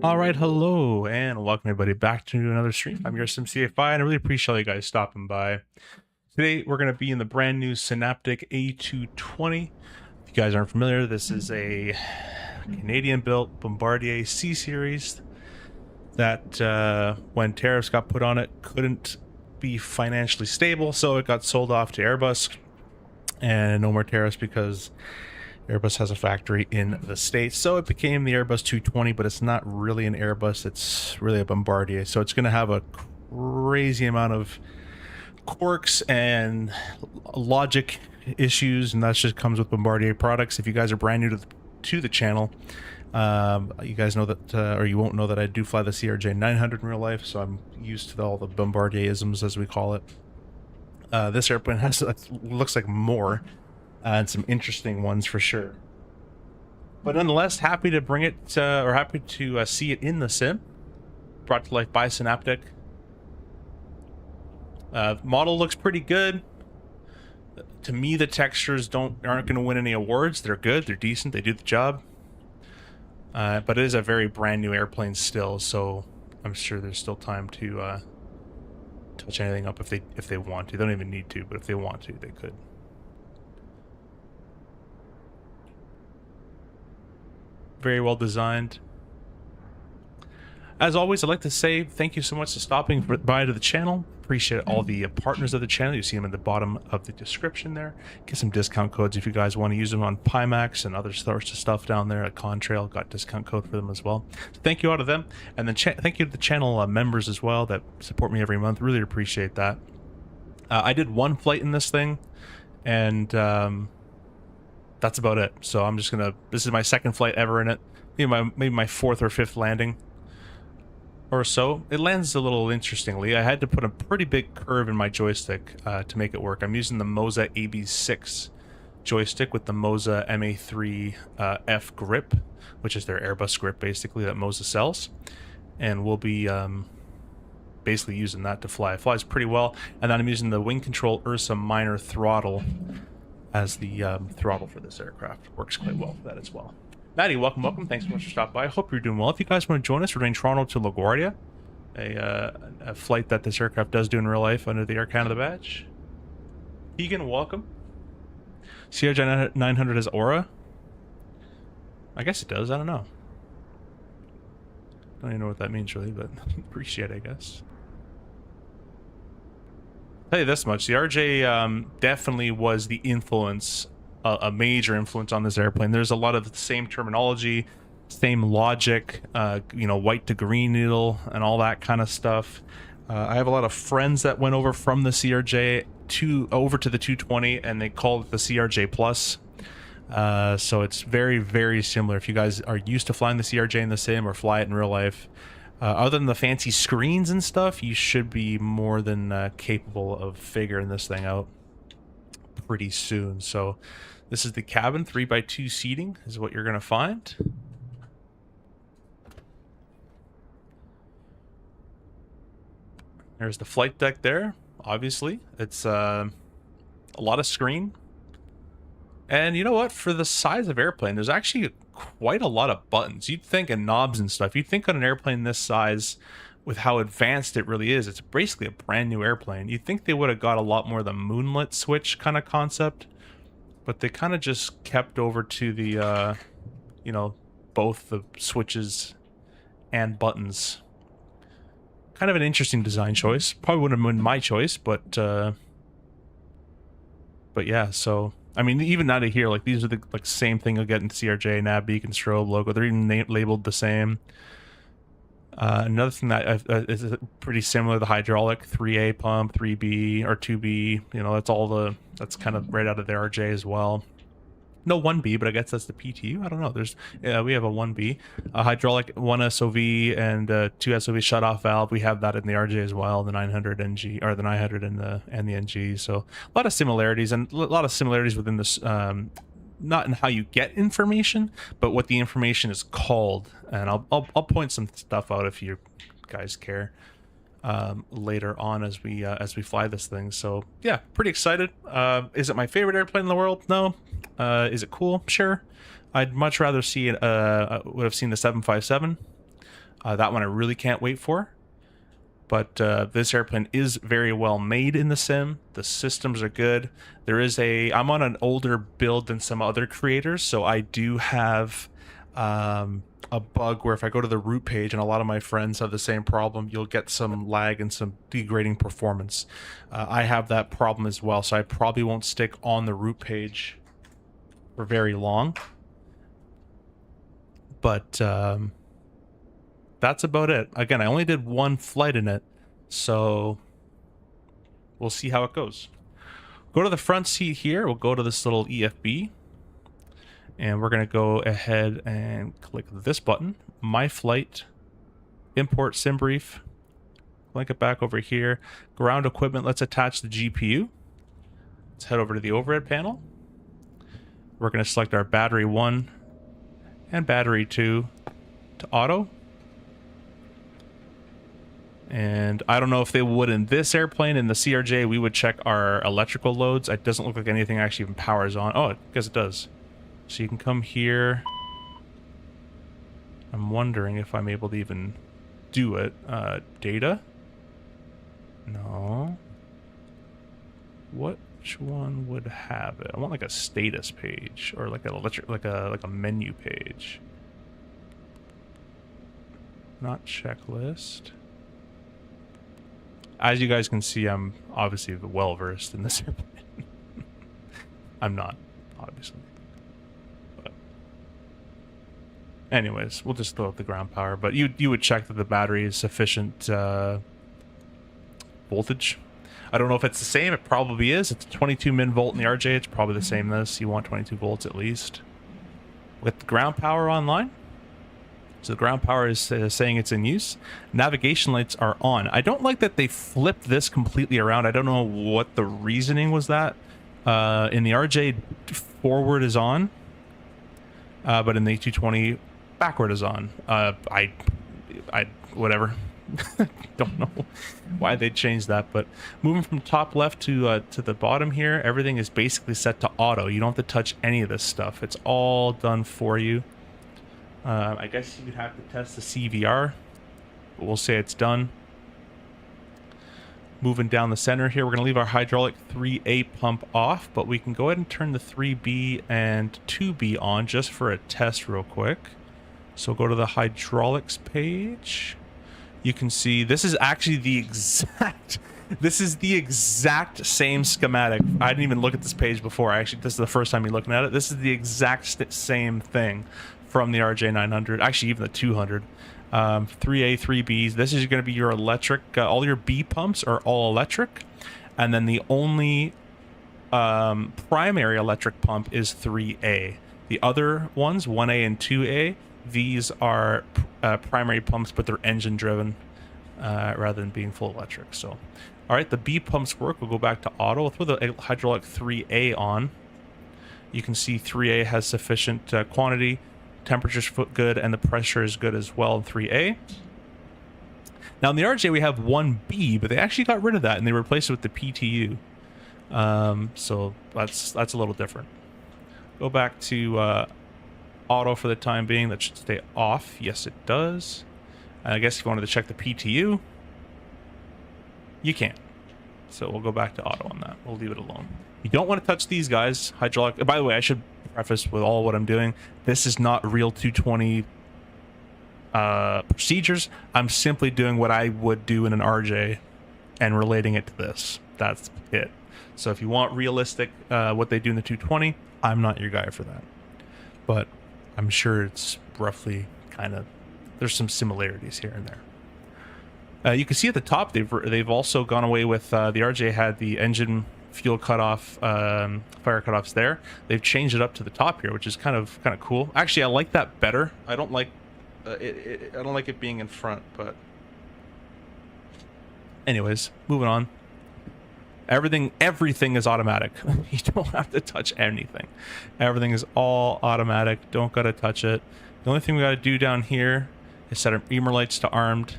All right, hello, and welcome everybody back to another stream. I'm Yoursimcfi, and I really appreciate you guys stopping by. Today, we're going to be in the brand new Synaptic A220. If you guys aren't familiar, this is a Canadian-built Bombardier C series that, when tariffs got put on it, couldn't be financially stable, so it got sold off to Airbus, and no more tariffs because Airbus has a factory in the States, so it became the Airbus 220, but it's not really an Airbus, it's really a Bombardier. So it's going to have a crazy amount of quirks and logic issues, and that just comes with Bombardier products. If you guys are brand new to the channel, you guys know that, or you won't know that I do fly the CRJ-900 in real life, so I'm used to all the Bombardier-isms, as we call it. This airplane has, looks like more. And some interesting ones for sure. But nonetheless, happy to bring it, or happy to see it in the sim. Brought to life by Synaptic. Model looks pretty good. To me, the textures aren't going to win any awards. They're good, they're decent, they do the job. But it is a very brand new airplane still, so I'm sure there's still time to touch anything up if they want to. They don't even need to, but if they want to, they could. Very well designed. As always, I'd like to say thank you so much for stopping by to the channel. Appreciate all the partners of the channel. You see them at the bottom of the description there. Get some discount codes if you guys want to use them on Pimax and other sorts of stuff down there at Contrail. Got discount code for them as well. So thank you all to them. And then thank you to the channel members as well that support me every month. Really appreciate that. I did one flight in this thing, and that's about it. So I'm just gonna, this is my second flight ever in it. Maybe my fourth or fifth landing or so. It lands a little interestingly. I had to put a pretty big curve in my joystick to make it work. I'm using the Moza AB6 joystick with the Moza MA3 F grip, which is their Airbus grip basically that Moza sells. And we'll be basically using that to fly. It flies pretty well. And then I'm using the Wing Control Ursa minor throttle as the throttle for this aircraft. Works quite well for that as well. Maddie, welcome. Thanks so much for stopping by. I hope you're doing well. If you guys want to join us, we're doing Toronto to LaGuardia, a flight that this aircraft does do in real life under the Air Canada badge. Egan, welcome. CRJ-900 has Aura? I guess it does. I don't know. I don't even know what that means really, but appreciate it, I guess. I'll tell you this much, the RJ definitely was the influence, a major influence on this airplane. There's a lot of the same terminology, same logic, you know, white to green needle and all that kind of stuff. I have a lot of friends that went over from the CRJ over to the 220, and they called it the CRJ Plus. So it's very, very similar. If you guys are used to flying the CRJ in the sim or fly it in real life, other than the fancy screens and stuff, you should be more than capable of figuring this thing out pretty soon. So this is the cabin, 3x2 seating is what you're going to find. There's the flight deck there, obviously. It's a lot of screen. And you know what? For the size of airplane, there's actually quite a lot of buttons. You'd think, and knobs and stuff. You'd think on an airplane this size, with how advanced it really is, it's basically a brand new airplane. You'd think they would have got a lot more of the moonlit switch kind of concept, but they kind of just kept over to the, you know, both the switches and buttons. Kind of an interesting design choice. Probably wouldn't have been my choice, but yeah, so... I mean, even out of here, like, these are the same thing you'll get in CRJ, nav, beacon, strobe, logo. They're even labeled the same. Another thing that is pretty similar, the hydraulic 3A pump, 3B, or 2B. You know, that's kind of right out of the RJ as well. No 1B, but I guess that's the PTU. I don't know. We have a 1B, a hydraulic 1 SOV and 2 SOV shut-off valve. We have that in the RJ as well, the 900 NG, or the 900 and the NG. So a lot of similarities, and a lot of similarities within this, not in how you get information, but what the information is called. And I'll point some stuff out if you guys care later on as we fly this thing. So yeah, pretty excited. Is it my favorite airplane in the world? No. Is it cool? Sure. I'd much rather see it. Would have seen the 757. That one I really can't wait for. But this airplane is very well made in the sim. The systems are good. I'm on an older build than some other creators, so I do have a bug where if I go to the route page, and a lot of my friends have the same problem, you'll get some lag and some degrading performance. I have that problem as well, so I probably won't stick on the route page for very long. But that's about it. Again, I only did one flight in it, so we'll see how it goes. Go to the front seat here. We'll go to this little EFB, and we're going to go ahead and click this button, My Flight, Import Sim Brief, link it back over here. Ground equipment, let's attach the GPU. Let's head over to the overhead panel. We're going to select our battery 1 and battery 2 to auto. And I don't know if they would in this airplane. In the CRJ, we would check our electrical loads. It doesn't look like anything actually even powers on. Oh, I guess it does. So you can come here. I'm wondering if I'm able to even do it. Data? No. Which one would have it? I want like a status page or like an like a menu page. Not checklist. As you guys can see, I'm obviously well versed in this airplane. I'm not, obviously. But anyways, we'll just throw up the ground power. But you would check that the battery is sufficient voltage. I don't know if it's the same. It probably is. It's 22 min volt in the RJ. It's probably the same in this. You want 22 volts at least. With the ground power online. So the ground power is saying it's in use. Navigation lights are on. I don't like that they flipped this completely around. I don't know what the reasoning was that. In the RJ, forward is on. But in the A220, backward is on. I whatever. Don't know why they changed that, but moving from top left to the bottom here, everything is basically set to auto. You don't have to touch any of this stuff. It's all done for you. I guess you could have to test the CVR, but we'll say it's done. Moving down the center here, we're going to leave our hydraulic 3A pump off, but we can go ahead and turn the 3B and 2B on just for a test real quick. So go to the hydraulics page. You can see this is actually the exact same schematic. I didn't even look at this page before. This is the first time you're looking at it. This is the exact same thing from the RJ900, actually even the 200. 3A, 3Bs. This is going to be your electric. All your B pumps are all electric, and then the only primary electric pump is 3A. The other ones, 1A and 2A, these are primary pumps, but they're engine driven rather than being full electric. So, all right, the B pumps work. We'll go back to auto. We'll throw the hydraulic 3A on. You can see 3A has sufficient quantity. Temperature's good, and the pressure is good as well in 3A. Now in the RJ we have 1B, but they actually got rid of that and they replaced it with the PTU. So that's a little different. Go back to auto for the time being. That should stay off. Yes, it does. And I guess if you wanted to check the PTU, you can. So we'll go back to auto on that. We'll leave it alone. You don't want to touch these guys. Hydraulic. By the way, I should preface with all what I'm doing. This is not real 220 procedures. I'm simply doing what I would do in an RJ and relating it to this. That's it. So if you want realistic what they do in the 220, I'm not your guy for that. But I'm sure it's roughly kind of, there's some similarities here and there. You can see at the top they've also gone away with the RJ had the engine fuel cutoff, fire cutoffs there. They've changed it up to the top here, which is kind of cool. Actually, I like that better. I don't like I don't like it being in front, but anyways, moving on. Everything is automatic. You don't have to touch anything. Everything is all automatic. Don't gotta touch it. The only thing we gotta do down here is set our beamer lights to armed.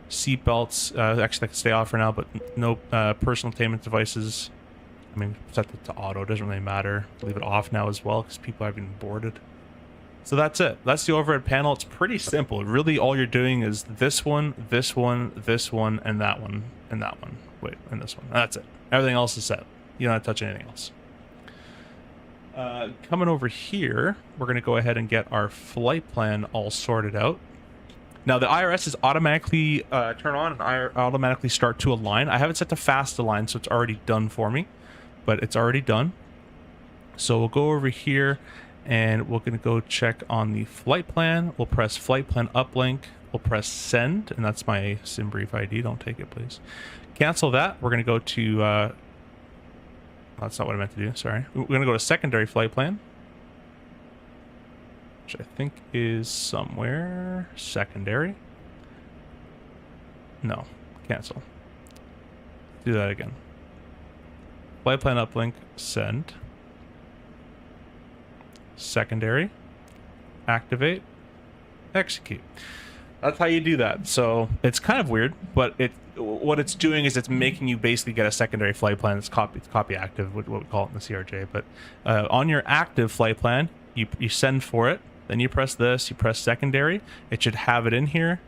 Seat belts, actually that can stay off for now, but no personal entertainment devices. I mean, set it to auto, doesn't really matter. Leave it off now as well because people have been boarded. So that's it. That's the overhead panel. It's pretty simple. Really, all you're doing is this one, this one, this one, and that one, and that one. Wait, and this one. That's it. Everything else is set. You don't have to touch anything else. Coming over here, we're going to go ahead and get our flight plan all sorted out. Now, the IRS is automatically turn on and automatically start to align. I have it set to fast align, so it's already done for me, but it's already done. So we'll go over here and we're going to go check on the flight plan. We'll press flight plan uplink. We'll press send, and that's my SimBrief ID. Don't take it, please. Cancel that. We're going to go to... that's not what I meant to do. Sorry. We're going to go to secondary flight plan, which I think is somewhere secondary. No, cancel. Do that again. Flight plan uplink, send. Secondary, activate, execute. That's how you do that. So it's kind of weird, but what it's doing is it's making you basically get a secondary flight plan. It's copy active, what we call it in the CRJ. But on your active flight plan, you send for it. Then you press this, you press secondary. It should have it in here.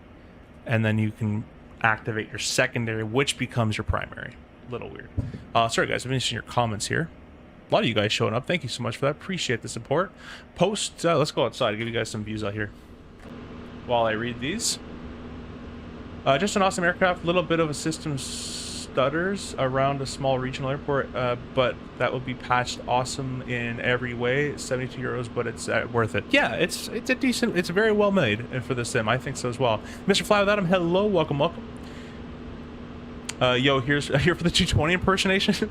And then you can activate your secondary, which becomes your primary. A little weird. Sorry, guys, I'm missing your comments here. A lot of you guys showing up. Thank you so much for that. Appreciate the support. Post, let's go outside. Give you guys some views out here while I read these. Just an awesome aircraft. A little bit of a system stutters around a small regional airport, but that will be patched awesome in every way. 72 euros, but it's worth it. Yeah, it's a decent, it's very well made for the sim. I think so as well. Mr. Fly Without Him, hello, welcome. Yo, here for the 220 impersonation.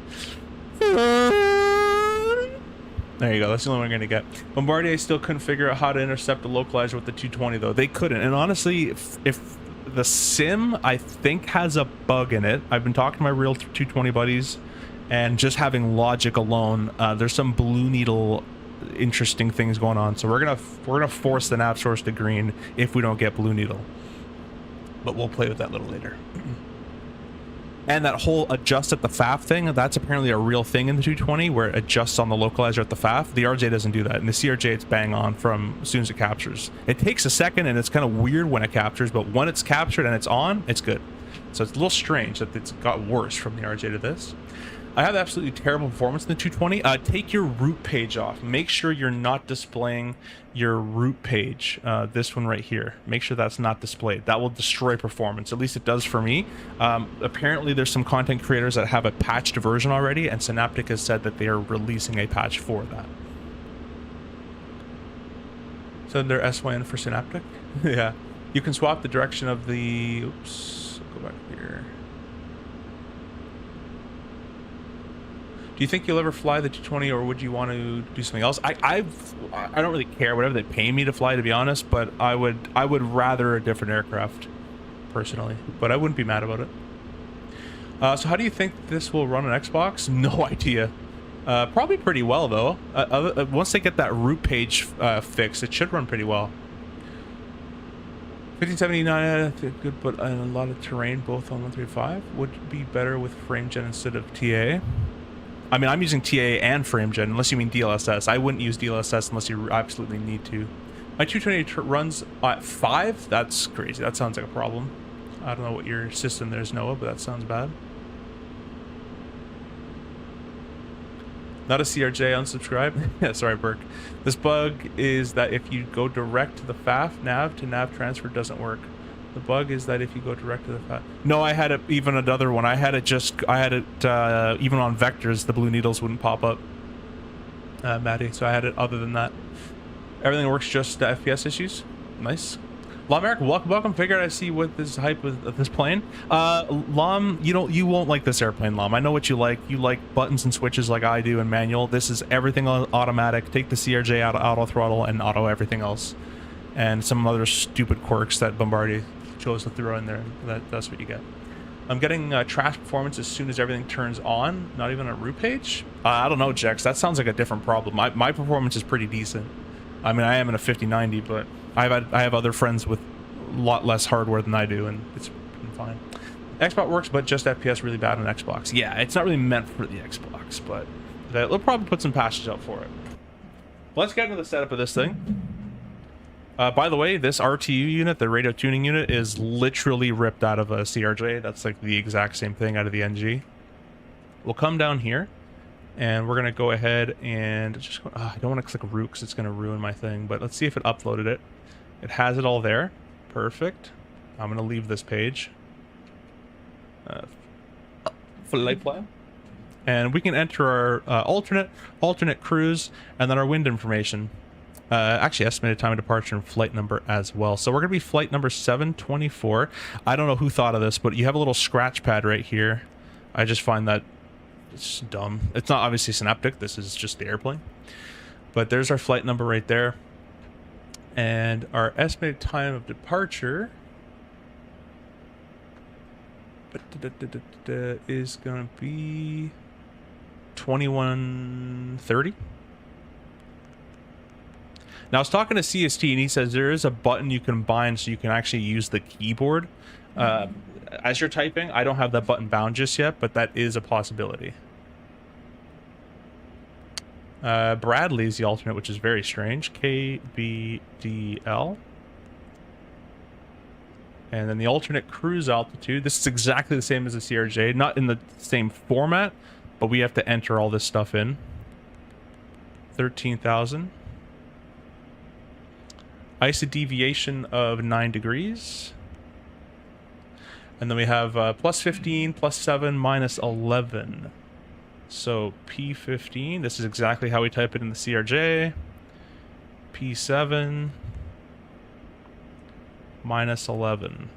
There you go. That's the only one I'm going to get. Bombardier still couldn't figure out how to intercept the localizer with the 220, though. They couldn't. And honestly, if the sim, I think, has a bug in it. I've been talking to my real 220 buddies, and just having logic alone, there's some blue needle interesting things going on. So we're gonna force the nav source to green if we don't get blue needle. But we'll play with that a little later. And that whole adjust at the FAF thing, that's apparently a real thing in the 220 where it adjusts on the localizer at the FAF. The RJ doesn't do that. In the CRJ, it's bang on from as soon as it captures. It takes a second and it's kind of weird when it captures, but when it's captured and it's on, it's good. So it's a little strange that it's got worse from the RJ to this. I have absolutely terrible performance in the 220. Take your route page off. Make sure you're not displaying your route page. This one right here. Make sure that's not displayed. That will destroy performance. At least it does for me. Apparently, there's some content creators that have a patched version already, and Synaptic has said that they are releasing a patch for that. So they're SYN for Synaptic? Yeah. You can swap the direction of the... Oops. Go back here. Do you think you'll ever fly the 220, or would you want to do something else? I don't really care whatever they pay me to fly, to be honest, but I would rather a different aircraft personally, but I wouldn't be mad about it. So how do you think this will run on Xbox? No idea. Probably pretty well though. Once they get that route page fixed, it should run pretty well. 1579 good, but a lot of terrain both on 135 would be better with frame gen instead of TA. I mean, I'm using TA and FrameGen, unless you mean DLSS. I wouldn't use DLSS unless you absolutely need to. My 220 runs at 5? That's crazy. That sounds like a problem. I don't know what your system there is, Noah, but that sounds bad. Not a CRJ, unsubscribe. Yeah, sorry, Burke. This bug is that if you go direct to the FAF, nav to nav transfer doesn't work. The bug is that if you go direct to the FAF... No, I had it, even another one. I had it even on vectors, the blue needles wouldn't pop up, Maddie. So I had it other than that. Everything works, just FPS issues. Nice. Lom Eric, welcome. Figured I'd see what this hype with this plane. Lom, you won't like this airplane, Lom. I know what you like. You like buttons and switches like I do and manual. This is everything automatic. Take the CRJ out of auto throttle and auto everything else. And some other stupid quirks that Bombardier chose to throw in there. That's what you get. I'm getting trash performance as soon as everything turns on. Not even a route page. I don't know, Jex. That sounds like a different problem. My performance is pretty decent. I mean, I am in a 5090, but I have other friends with a lot less hardware than I do, and it's been fine. Xbox works, but just FPS really bad on Xbox. Yeah, it's not really meant for the Xbox, but they'll probably put some patches out for it. Let's get into the setup of this thing. By the way, this RTU unit, the radio tuning unit, is literally ripped out of a CRJ. That's like the exact same thing out of the NG. We'll come down here, and we're going to go ahead and just... I don't want to click root because it's going to ruin my thing, but let's see if it uploaded it. It has it all there. Perfect. I'm going to leave this page. Flight plan. And we can enter our alternate cruise, and then our wind information. Actually, estimated time of departure and flight number as well. So we're going to be flight number 724. I don't know who thought of this, but you have a little scratch pad right here. I just find that it's dumb. It's not obviously synaptic. This is just the airplane. But there's our flight number right there. And our estimated time of departure is going to be 21:30. Now, I was talking to CST, and he says there is a button you can bind so you can actually use the keyboard as you're typing. I don't have that button bound just yet, but that is a possibility. Bradley is the alternate, which is very strange. KBDL. And then the alternate cruise altitude. This is exactly the same as the CRJ. Not in the same format, but we have to enter all this stuff in. 13,000. ISA deviation of 9 degrees. And then we have plus 15, plus 7, minus 11. So P15, this is exactly how we type it in the CRJ. P7, minus 11.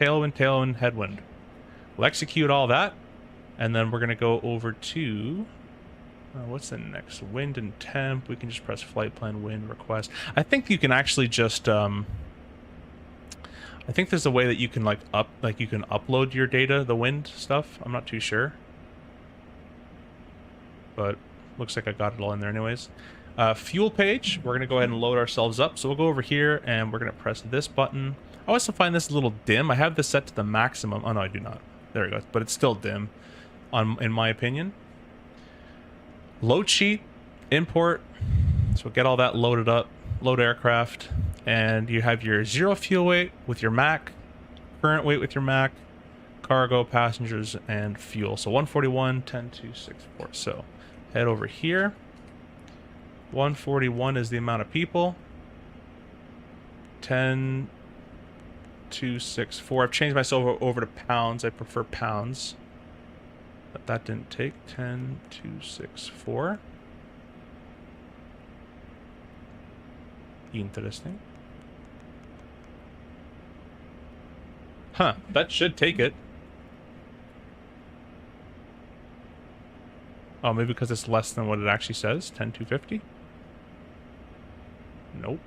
Tailwind, tailwind, headwind. We'll execute all that. And then we're going to go over to... what's the next? Wind and temp. We can just press flight plan wind request. I think you can actually just I think there's a way that you can you can upload your data, the wind stuff. I'm not too sure. But looks like I got it all in there anyways. Fuel page. We're going to go ahead and load ourselves up. So we'll go over here and we're going to press this button. I also find this a little dim. I have this set to the maximum. Oh no, I do not. There we go. But it's still dim in my opinion. Load sheet, import, so get all that loaded up, load aircraft, and you have your 0 fuel weight with your MAC, current weight with your MAC, cargo, passengers, and fuel. So 141, 10,264. So head over here. 141 is the amount of people. 10,264. I've changed myself over to pounds. I prefer pounds. But that didn't take. 10,264. Interesting. Huh, that should take it. Oh, maybe because it's less than what it actually says. 10,250? Nope.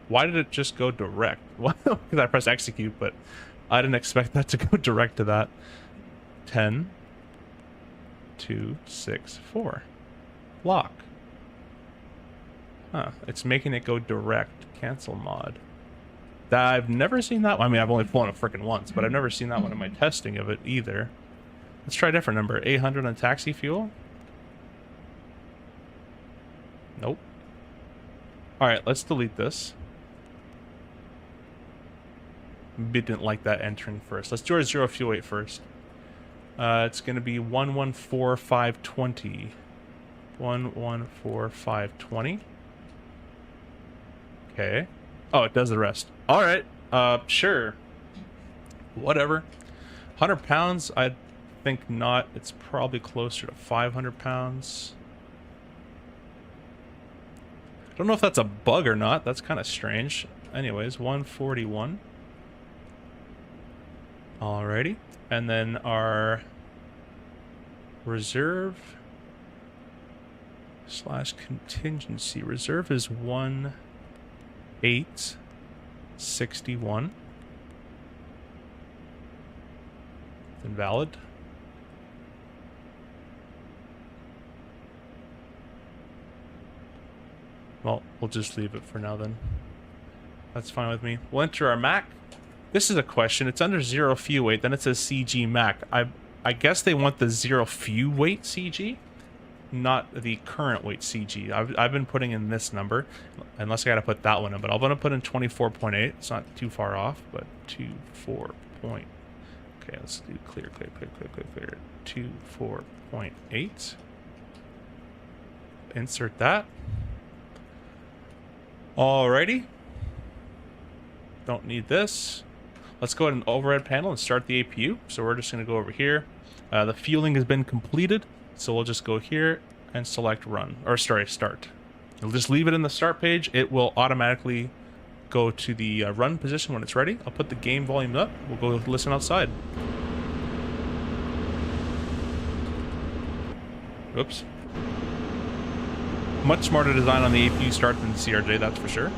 Why did it just go direct? Well, because I pressed execute, but I didn't expect that to go direct to that. 10,264. Lock. Huh. It's making it go direct. Cancel mod. I've never seen that one. I mean, I've only flown it frickin' once, but I've never seen that one in my testing of it either. Let's try a different number. 800 on taxi fuel. Nope. Alright, let's delete this. Didn't like that entering first. Let's do our 0 fuel weight first. It's going to be 114,520. 114,520. Okay. Oh, it does the rest. Alright. Sure. Whatever. 100 pounds, I think not. It's probably closer to 500 pounds. I don't know if that's a bug or not. That's kind of strange. Anyways, 141. Alrighty. And then our reserve / contingency. Reserve is 1861. It's invalid. Well, we'll just leave it for now then. That's fine with me. We'll enter our MAC. This is a question. It's under 0 fuel weight. Then it says CG MAC. I guess they want the 0 fuel weight CG. not the current weight CG. I've been putting in this number, unless I got to put that one in, but I'm going to put in 24.8. It's not too far off, but 24 point. Okay, let's do clear. 24.8. Insert that. Alrighty. Don't need this. Let's go ahead and overhead panel and start the APU. So we're just going to go over here. The fueling has been completed. So we'll just go here and select run, or sorry, start. We'll just leave it in the start page. It will automatically go to the run position when it's ready. I'll put the game volume up. We'll go listen outside. Oops. Much smarter design on the APU start than the CRJ, that's for sure.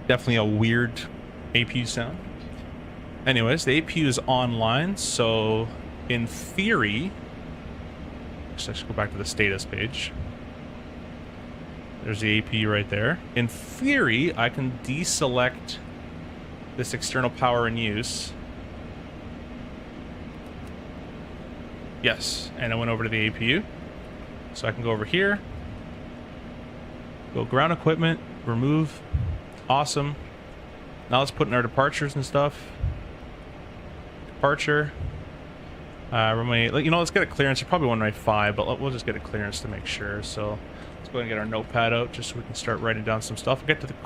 Definitely a weird APU sound. Anyways, the APU is online, so in theory, let's go back to the status page. There's the APU right there. In theory, I can deselect this external power in use. Yes, and I went over to the APU. So I can go over here, go ground equipment, remove. Awesome. Now let's put in our departures and stuff. Departure. Runway, let's get a clearance. It's probably 195, but we'll just get a clearance to make sure. So let's go ahead and get our notepad out just so we can start writing down some stuff.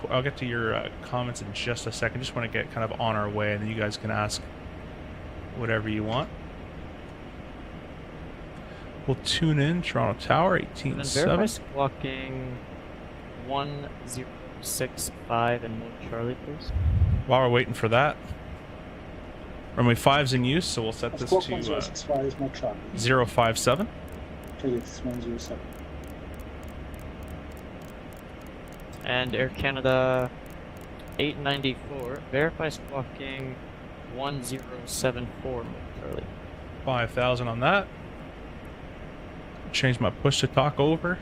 I'll get to your comments in just a second. Just want to get kind of on our way, and then you guys can ask whatever you want. We'll tune in Toronto Tower 18.7. Verify squawking 1065 and mode Charlie, please. While we're waiting for that, runway 5's in use, so we'll set this to 057. Okay, it's 107. And Air Canada 894, verify squawking 1074 mode Charlie. 5,000 on that. Change my push to talk over.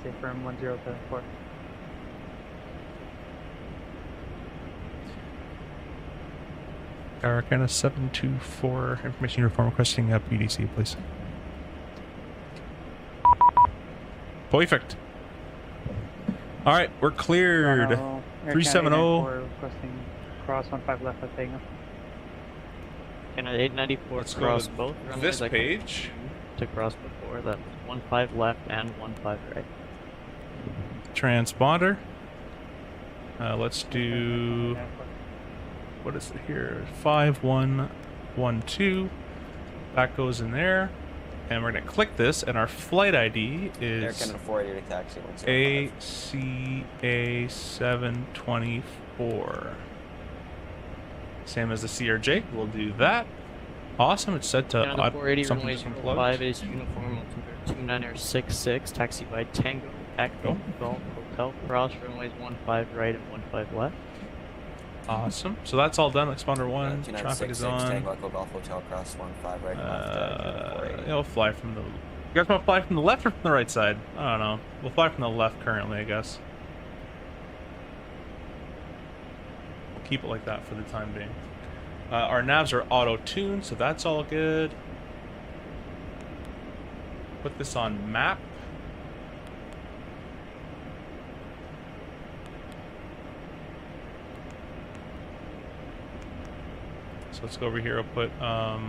Okay, firm 1074. Arcana 724, information uniform requesting PDC, please. Perfect. All right, we're cleared. 370. Requesting cross 15 left at Tango. Canada 894 Let's cross go both to runways. this page. To cross before that was 15 left and 15 right. Transponder. Let's do, what is it here? 5112. That goes in there. And we're going to click this, and our flight ID is ACA 724. Same as the CRJ. We'll do that. Awesome. It's set to Canada 480 runway something 05 is uniform altimeter 29er66, taxi by Tango, Echo, Golf, Hotel, cross runways 15 right and 15 left. Awesome. So that's all done. Exponder 1. Traffic is on. Tango, Echo, Golf, Hotel, cross 15 right, left. It'll fly from the... You guys want to fly from the left or from the right side? I don't know. We'll fly from the left currently, I guess. We'll keep it like that for the time being. Our navs are auto-tuned, so that's all good. Put this on map. So let's go over here. I'll put how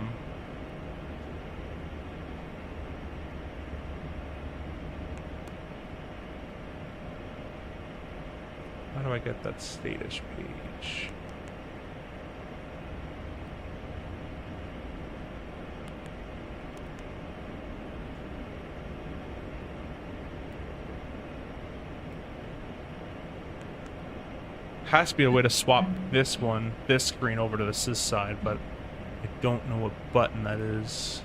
do I get that status page? has to be a way to swap this screen over to this side, but I don't know what button that is.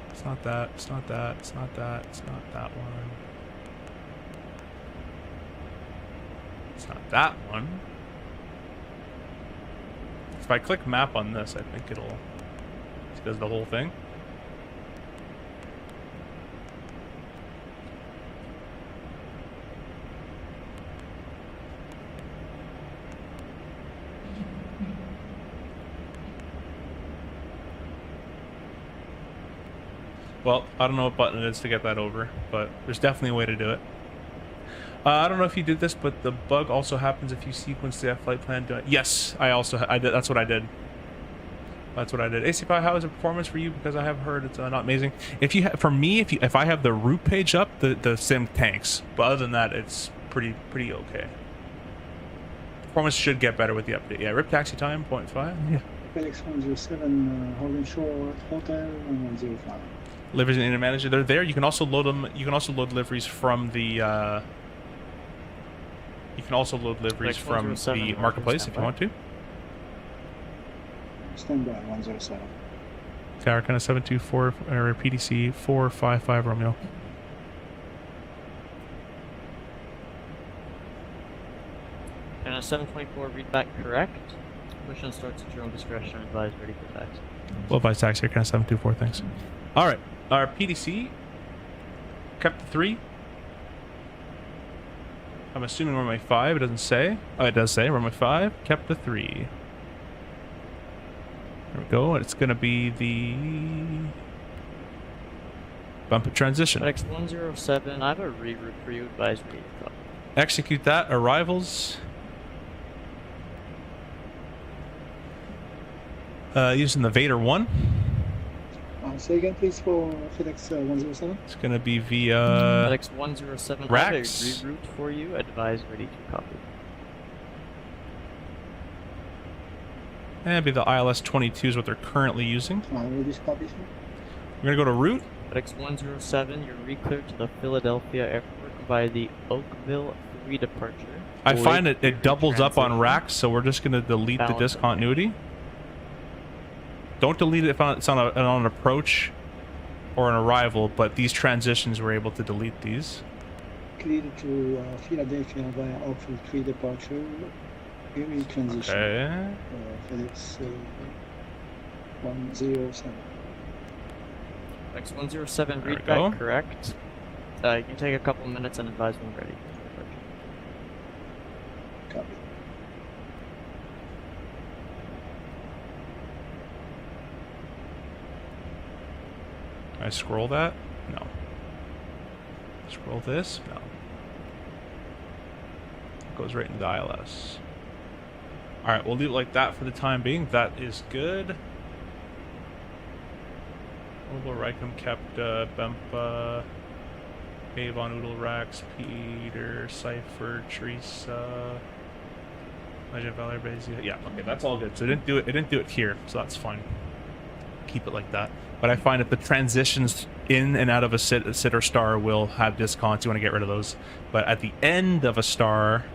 It's not that, it's not that, it's not that, it's not that one. It's not that one. If I click map on this, I think it does the whole thing. Well, I don't know what button it is to get that over, but there's definitely a way to do it. I don't know if you did this, but the bug also happens if you sequence the flight plan. Yes, I did. That's what I did. That's what I did. ACPI, how is the performance for you? Because I have heard it's not amazing. If you, for me, if I have the route page up, the sim tanks. But other than that, it's pretty okay. Performance should get better with the update. Yeah, rip taxi time 0.5. Yeah. Felix 107, holding short, hotel 105. Liveries and manager, they're there. You can also load them. You can also load liveries from the. You can also load liveries from the marketplace if you want to. Stand by 107. Tower kind of 724 or PDC 455 Romeo. And a 724 readback correct. Push-in starts at your own discretion. Advise ready for taxi. Low advice taxi, kind of 724, thanks. Alright, our PDC kept the 3. I'm assuming runway 5, it doesn't say. Oh, it does say runway 5, kept the 3. There we go, and it's going to be the bump it transition. FedEx 107, I have a reroute for you. Advise ready to copy. Execute that, arrivals. Using the Vader 1. Say again, please, for FedEx 107. It's going to be via FedEx 107, I have a Rax. reroute for you. Advise ready to copy. And it'd be the ILS 22 is what they're currently using. Ready to copy, sir? We're going to go to route. FedEx 107, you're recleared to the Philadelphia airport via the Oakville 3 departure. I find it Avoid doubles up on transition. racks, so we're just going to delete the Balance. discontinuity. Don't delete it if it's on an approach or an arrival, but these transitions we're able to delete these. Cleared to Philadelphia via Oakville 3 departure. Here is transition. Okay. FedEx 107. FedEx 107, There we readback go. correct. You can take a couple minutes and advise when ready. Copy. Can I scroll that? No. Scroll this? No. It goes right into the ILS. Alright, we'll leave it like that for the time being. That is good. Mobile Rycom kept Bempa, Avon, Oodle Rax, Peter, Cypher, Teresa, Legend Valor Base. Yeah, okay, that's all good. So it didn't do it here, so that's fine. Keep it like that. But I find that the transitions in and out of a sit or star will have discounts. You want to get rid of those. But at the end of a star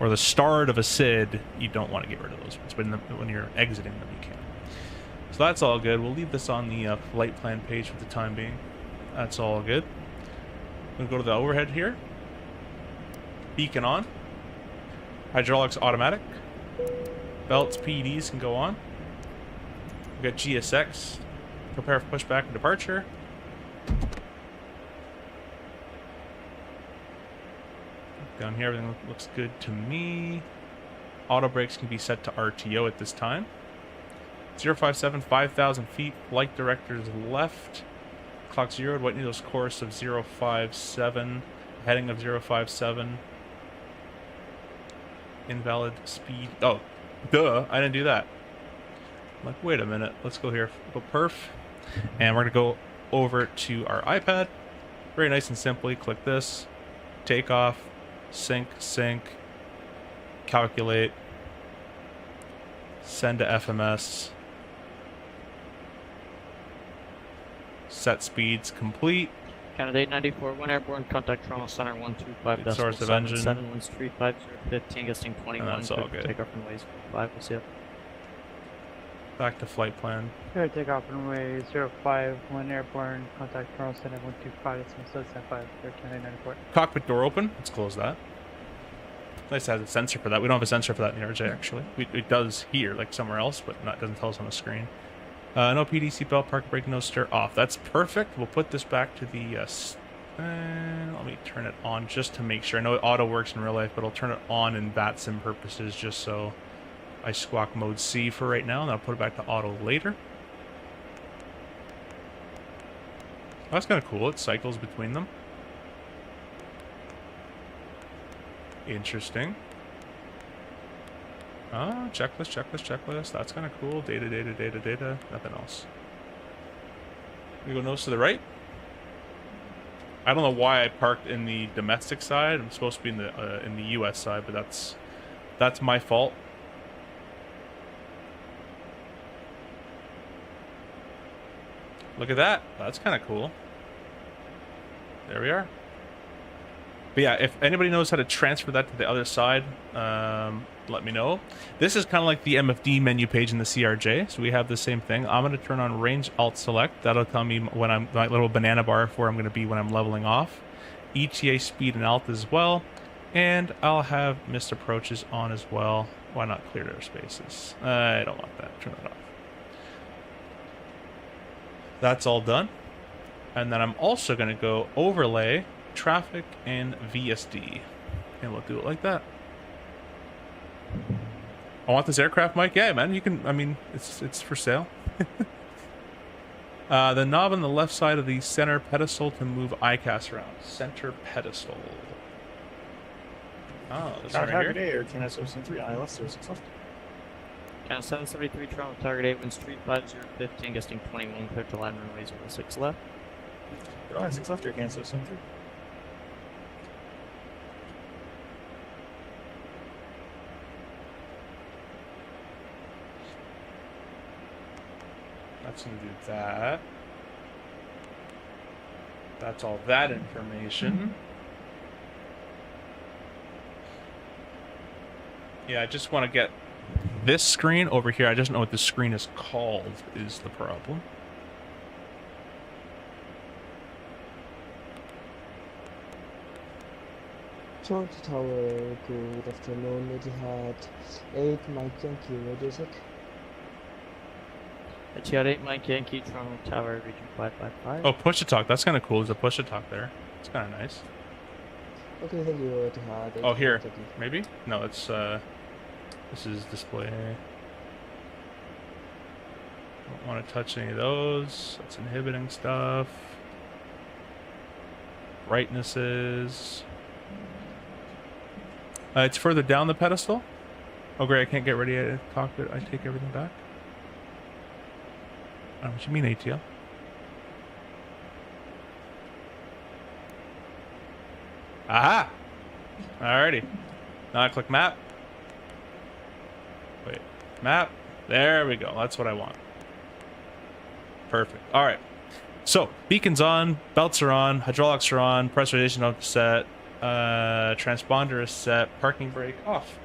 or the start of a SID, you don't want to get rid of those ones. But when you're exiting them, you can. So that's all good. We'll leave this on the flight plan page for the time being. That's all good. We'll go to the overhead here. Beacon on. Hydraulics automatic. Belts, PEDs can go on. We've got GSX. Prepare for pushback and departure. Down here, everything looks good to me. Auto brakes can be set to RTO at this time. 057, 5,000 feet. Flight directors left. Clock zeroed. White Needles course of 057. Heading of 057. Invalid speed. Oh, duh. I didn't do that. I'm like, wait a minute. Let's go here. Go perf. And we're going to go over to our iPad. Very nice and simply. Click this. Take off. Sync. Calculate. Send to FMS. Set speeds complete. Canada 894, 1 airborne, contact Toronto Center 125 Source of engine. 7, winds 35015, gusting 21, And that's all good. takeoff runways 5, we'll see you. Back to flight plan. Here, takeoff runway 05, 1 airborne, contact Toronto Center 125, that's 5, Air Canada 94. Cockpit door open. Let's close that. Nice to have a sensor for that. We don't have a sensor for that in the RJ actually. It does here, like somewhere else, but it doesn't tell us on the screen. No PD, seatbelt, park brake, no stir off. That's perfect. We'll put this back to the... let me turn it on just to make sure. I know auto works in real life, but I'll turn it on in VATSIM purposes just so I squawk mode C for right now, and I'll put it back to auto later. That's kind of cool. It cycles between them. Interesting. Checklist. That's kind of cool. Data. Nothing else. We go nose to the right. I don't know why I parked in the domestic side. I'm supposed to be in the U.S. side, but that's my fault. Look at that. That's kind of cool. There we are. But yeah, if anybody knows how to transfer that to the other side, let me know. This is kind of like the MFD menu page in the CRJ, so we have the same thing. I'm going to turn on range alt select. That'll tell me when I'm my little banana bar for where I'm going to be when I'm leveling off. ETA speed and alt as well, and I'll have missed approaches on as well. Why not cleared airspaces? I don't want that. Turn that off. That's all done, and then I'm also going to go overlay traffic and VSD, and we'll do it like that. I want this aircraft, Mike. Yeah, man, you can. I mean, it's for sale. The knob on the left side of the center pedestal to move ICAS around. Center pedestal. Oh, this one right here. Air Canada 773, ILS 06 left. Canada 773, Toronto Target 8, winds 35015, gusting 21, clear to land runway 06 left. Airline 6 left, Air Canada 773. That's going to do that. That's all that information. Yeah, I just want to get this screen over here. I just know what this screen is called is the problem. Toronto Tower, good afternoon. Etihad 8, Mike Yankee, what is it? Etihad 8, Mike Yankee, Toronto Tower, region 555. Oh, push to talk. That's kind of cool. There's a push to talk there. It's kind of nice. Okay, thank you, Etihad 8. Oh, here. Maybe? No, it's, this is display. Don't want to touch any of those. That's inhibiting stuff. Brightnesses. It's further down the pedestal. Oh, great. I can't get ready to cockpit. I take everything back. I don't know what you mean, ATL. Aha! Alrighty. Now I click map. Wait. Map. There we go. That's what I want. Perfect. Alright. So, beacons on, belts are on, hydraulics are on, pressurization up set, transponder is set, parking brake off.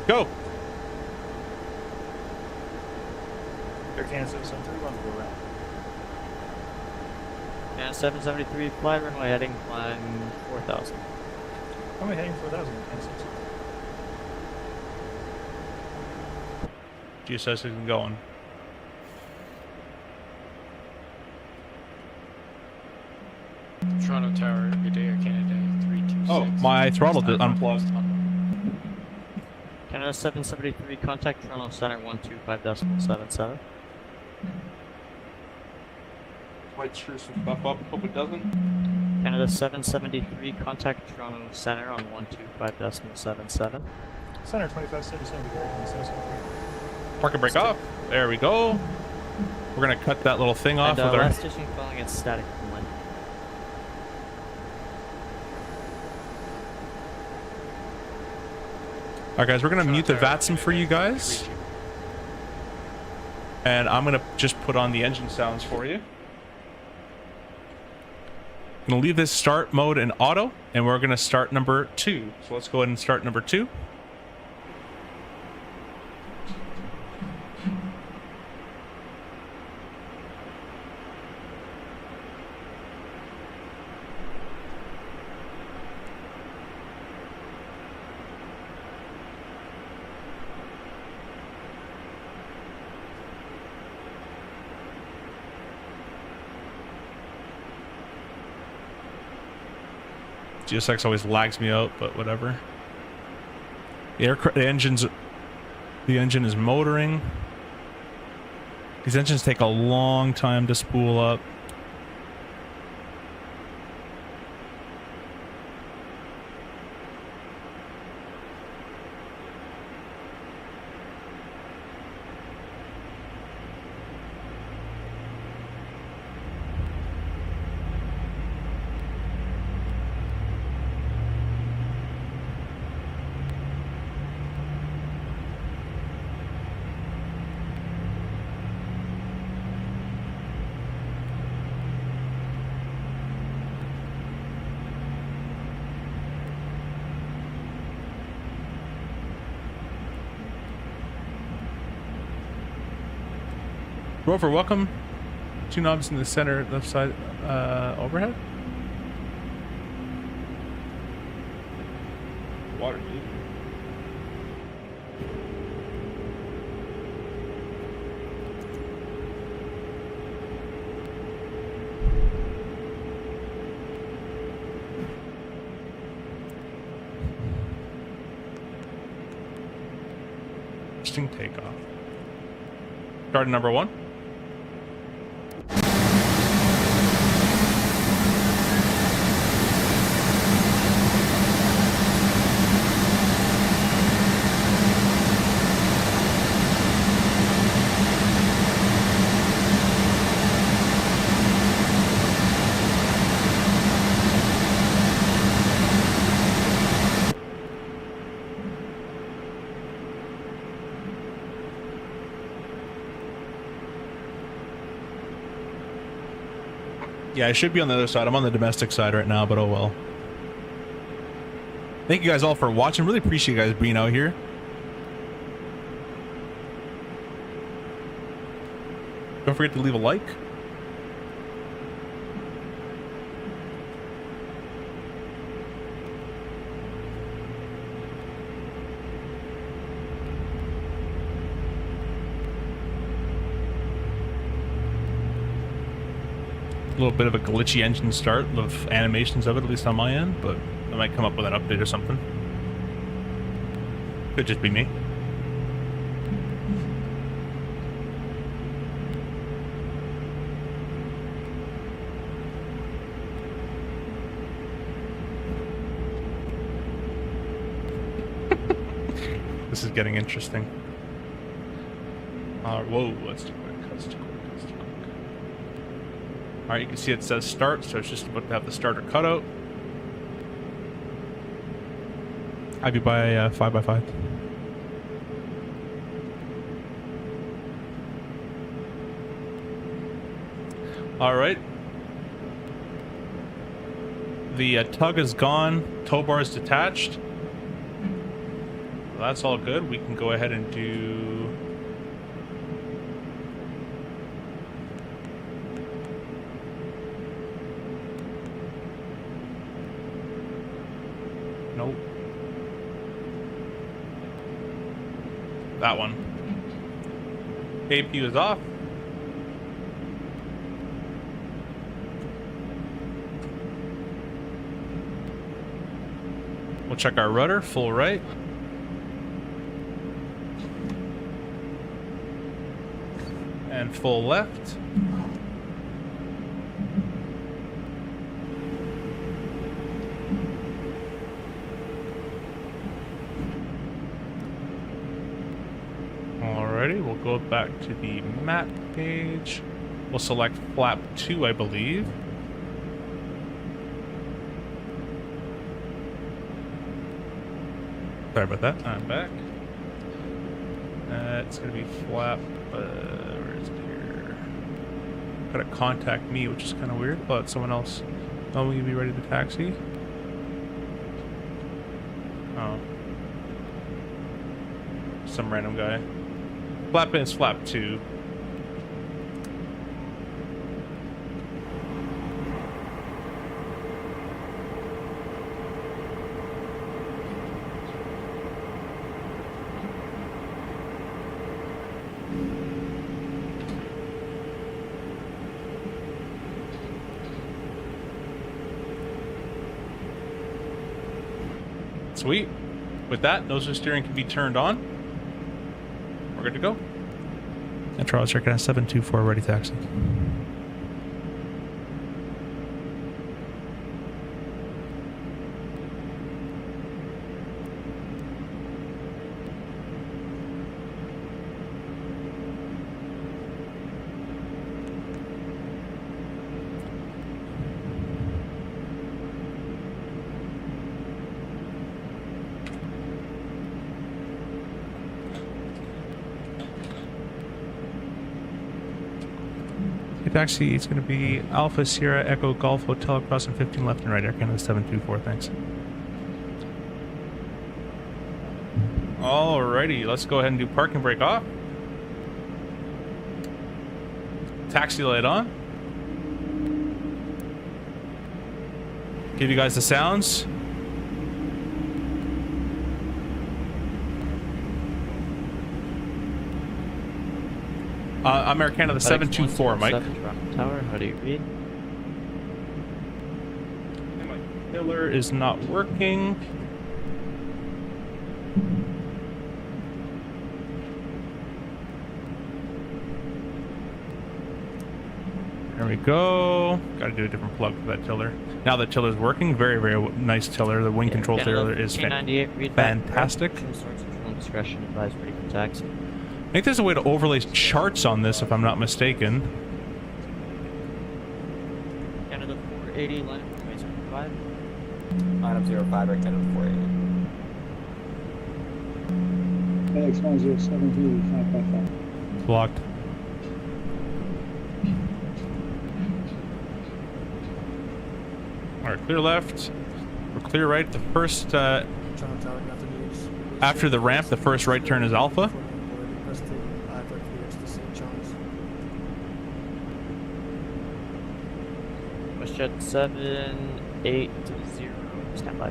Go! Air Canada 773, one go around. Canada 773, fly runway heading, climb 4000. Runway heading 4000, Canada 773. GSS isn't going. Toronto Tower, good day, Air Canada 326. Oh, my throttle did unplugged. Canada 773, contact Toronto Center 125.77. White screw some stuff up. Hope it doesn't. Canada 773, contact Toronto Center on 125.77. Center 2577, Air Canada 773. Parking brake off. There we go. We're going to cut that little thing off And with our... last station following its static inlet. All right, guys, we're gonna mute the VATSIM for you guys, and I'm gonna just put on the engine sounds for you. I'm gonna leave this start mode in auto, and we're gonna start number 2. So let's go ahead and start number 2. GSX always lags me out, but whatever. The engine is motoring. These engines take a long time to spool up. Rover, welcome. 2 knobs in the center, left side, overhead. Water. Interesting takeoff. Starting number 1. Yeah, I should be on the other side. I'm on the domestic side right now, but oh well. Thank you guys all for watching. Really appreciate you guys being out here. Don't forget to leave a like. A little bit of a glitchy engine start of animations of it, at least on my end, but I might come up with an update or something. Could just be me. This is getting interesting. Whoa, that's too quick. That's too quick. That's too quick. All right, you can see it says start, so it's just about to have the starter cutout. I'd be by 5x5. All right. The tug is gone. Tow bar is detached. Well, that's all good. We can go ahead and do... Nope. That one. APU is off. We'll check our rudder, full right. And full left. Alrighty, we'll go back to the map page. We'll select flap 2, I believe. Sorry about that. I'm back. It's gonna be flap. Where is it here? Gotta contact me, which is kind of weird. But someone else. Oh, will you be ready to taxi? Oh. Some random guy. Flap is flap 2. Sweet. With that, nose steering can be turned on. We're good to go. And Charles, check it out. 724 ready taxi. Taxi, it's going to be Alpha Sierra Echo Golf Hotel crossing 15 left and right, Air Canada 724, thanks. Alrighty, let's go ahead and do parking brake off. Taxi light on. Give you guys the sounds. I'm Air Canada 724, Mike. Tower, how do you read? And my pillar is not working. There we go. Got to do a different plug for that tiller. Now the tiller's working. Very, very nice tiller. The wing control tiller is fantastic. Discretion advised ready for taxi. I think there's a way to overlay charts on this, if I'm not mistaken. Canada 480, line up runway 05. Line up 05, right Canada 480. FedEx 107 Heli 555. Blocked. Alright, clear left. We're clear right. The first, after the ramp, the first right turn is Alpha. Jet 780, stand by.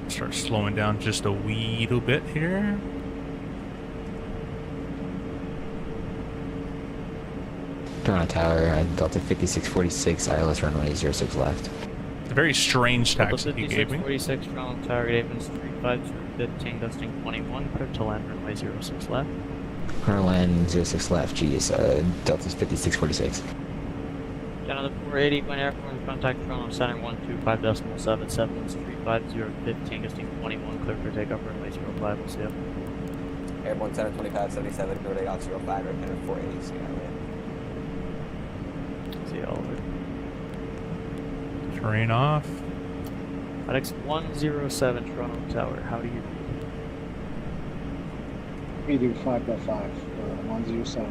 Start slowing down just a wee little bit here. Toronto Tower, Delta 5646, ILS runway 06 left. It's a very strange taxi he gave me. 5646, Toronto Tower, Ravens 35015, gusting 21, clear to land runway 06 left. Airline 06 left, GS, Delta's 5646. Canada 480, Glen Airport, contact Toronto Center 125.77, 35015, gusting 21, clear for takeoff runway 05, we'll see you. Airborne Center 2577, clear takeoff 05, right Canada 480, see you later. See you all over. Terrain off. FedEx 107, Toronto Tower, how do you? Medium 5x5, 107.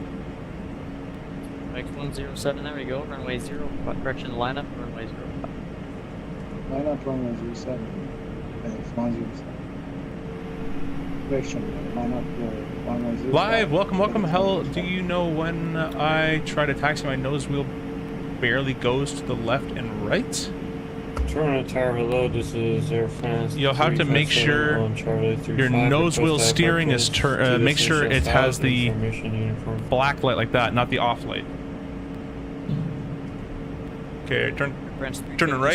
FedEx 107, there we go, runway 0, correction, lineup, runway 05. Line up runway 07. FedEx 107. Correction, line up runway 05. Live, welcome. Hell, do you know when I try to taxi, my nose wheel barely goes to the left and right? Toronto Tower, hello, this is Air France. You'll have to make sure your nose wheel steering is make sure it has the black light like that, not the off light. Okay, turn it right.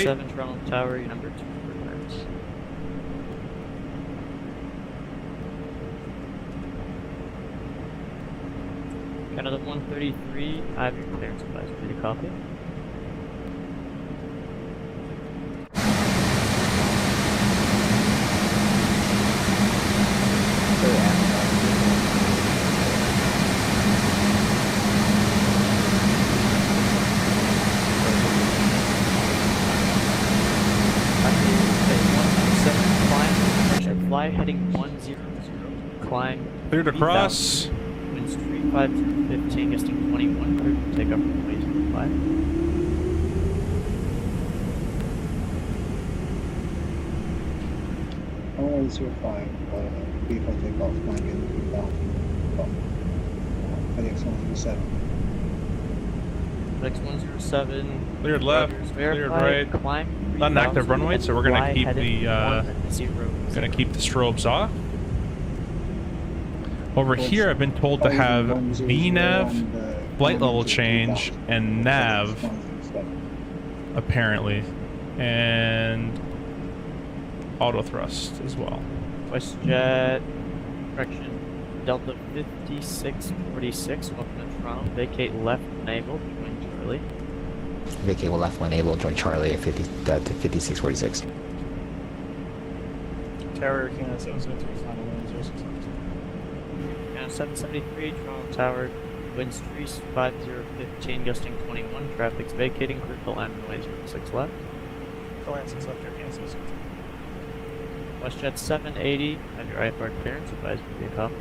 Toronto Tower, your number 2 requirements. Canada 133, I have your clearance advised. Ready to copy? heading 100, climb. Cleared 3000, across. Winds 35015, gusting 21, clear to take up runway 05. Runway 05, before takeoff, climbing inbound. FedEx 107. FedEx 107. Cleared left, Rogers cleared verified, right. climb Not an active 3000, runway, so we're gonna fly keep heading the 10. strobes off. Over here, I've been told to have VNAV, flight level change, and nav, apparently, and auto thrust as well. WestJet, correction, Delta 5646, welcome to Toronto, vacate left enable, join Charlie. Vacate will left when able, join Charlie at 5646. Tower Canada 773, final wind 06. Now 773, Toronto Tower, winds 35015, gusting 21, traffic's vacating, clear to land runway 06 left. The land 6 left, Air Canada 773. WestJet 780, have your IFR clearance, advised to be a copy.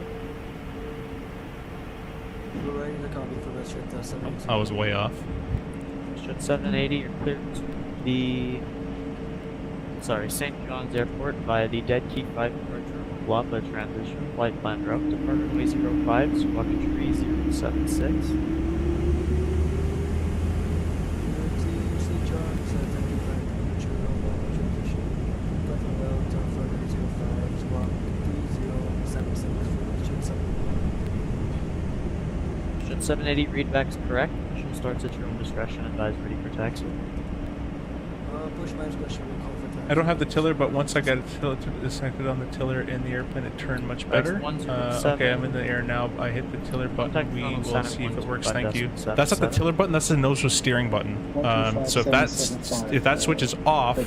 I was way off. WestJet 780, you're cleared to the St. John's Airport via the Dead Key 5 departure, Lapa transition, flight plan route, depart runway 05, squawk tree 076. WestJet 780, readback is correct. Mission starts at your own discretion, advised ready for taxi. I don't have the tiller, but once I got it disconnected on the tiller in the airplane, it turned much better. Okay, I'm in the air now. I hit the tiller button. We will see if it works. Thank you. That's not the tiller button. That's the nose with steering button. So if that switches off,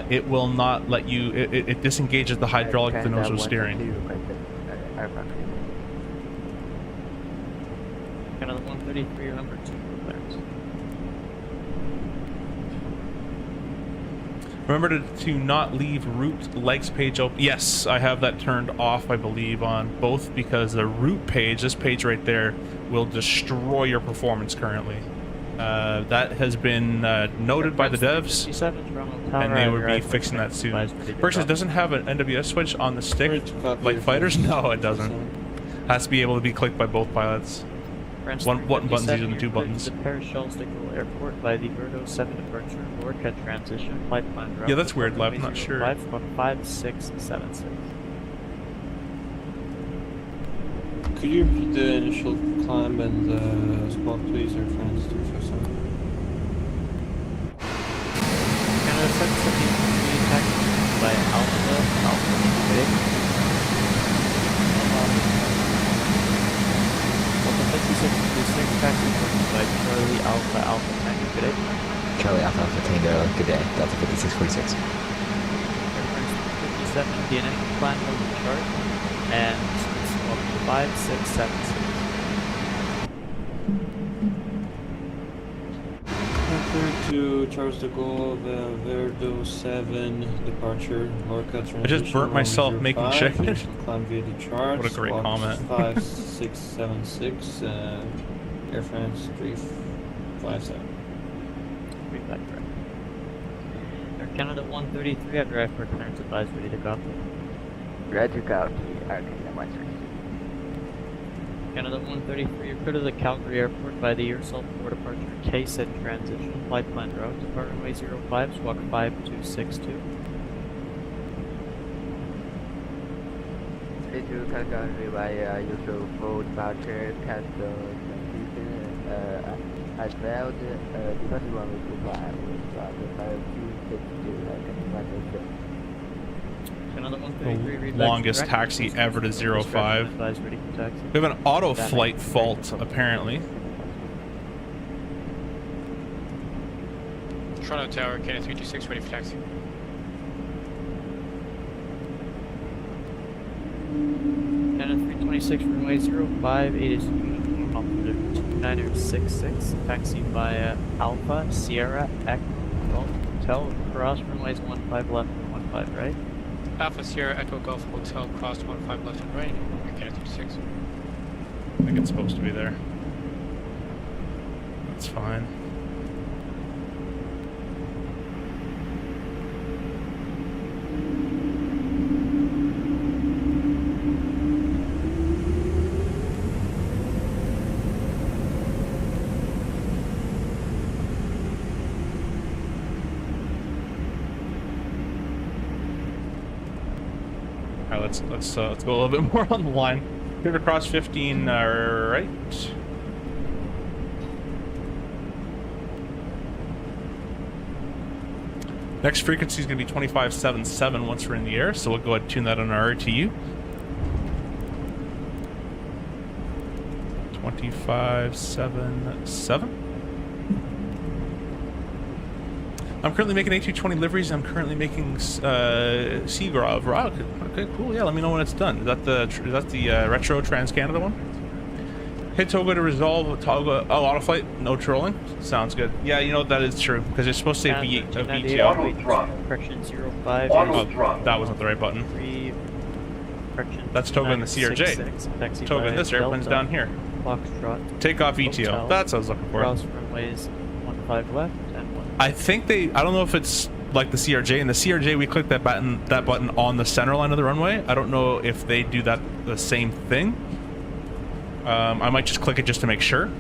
it will not let you. It disengages the hydraulic of the nose with steering. Canada 133, number 2 for clearance. Remember to not leave route legs page open. Yes, I have that turned off, I believe, on both, because the route page, this page right there, will destroy your performance currently. That has been noted by the devs, and they will be fixing that soon. First, it doesn't have an NWS switch on the stick like fighters. No, it doesn't. Has to be able to be clicked by both pilots. One button's easier than two buttons. Parashell Airport by the Birdo 7 departure, Lordca transition, flight plan route. Yeah, that's weird, Lev. I'm not sure. 5676. Could you repeat the initial climb and squawk, please, Air France 257? Canada 773, taxi by Alpha Big. 5636, taxi by Charlie Alpha Tango, good day. Charlie Alpha Tango, good day. Delta 5646. Airplanes 57, the initial plan will be chart, and squawk 5676. To Charles de Gaulle, Verdo 7 departure, Lorca transition. I just burnt myself making chicken. Climb via the chart. What a great comment. 5676, Air France 357. Read back correct. Air Canada 133, have your IFR clearance advised, ready to copy. Ready to copy, Air Canada 133. Canada 133, you're clear to the Calgary Airport by the Yoursimcfi departure, KSED transition, flight plan route, depart runway 05, squawk 5262. Ready to Calgary by Yoursimcfi departure, cancel transition, as well departure runway 25, the 5262, Canada 133, read The back longest correct. taxi ever to 05. Advised, ready for taxi. We have an auto flight fault, apparently. Toronto Tower, Canada 326, ready for taxi. Canada 326, runway 05, 8 is uniform, altimeter 2966, taxi via Alpha, Sierra, Echo, Golf, Hotel, cross runways 15 left and 15 right. Alpha Sierra Echo Golf Hotel, cross 15 left and right, Air Canada 36. I think it's supposed to be there. That's fine. All right, let's go a little bit more on the line. Cleared across 15, right. Next frequency is going to be 2577 once we're in the air, so we'll go ahead and tune that on our RTU. 2577. I'm currently making A220 liveries. I'm currently making Seagrove. Okay, cool. Yeah, let me know when it's done. Is that the retro Trans Canada one? Hit Toga to resolve Toga. Oh, autoflight, no trolling. Sounds good. Yeah, you know that is true because it's supposed to say VTL. Correction 05. Oh, that wasn't the right button. That's Toga in the CRJ. Toga in this airplane's down here. Foxtrot. Takeoff ETL. That's what I was looking for. Cross runways 15 left and 1. I think I don't know if it's like the CRJ. In the CRJ, we click that button on the center line of the runway. I don't know if they do that the same thing. I might just click it just to make sure.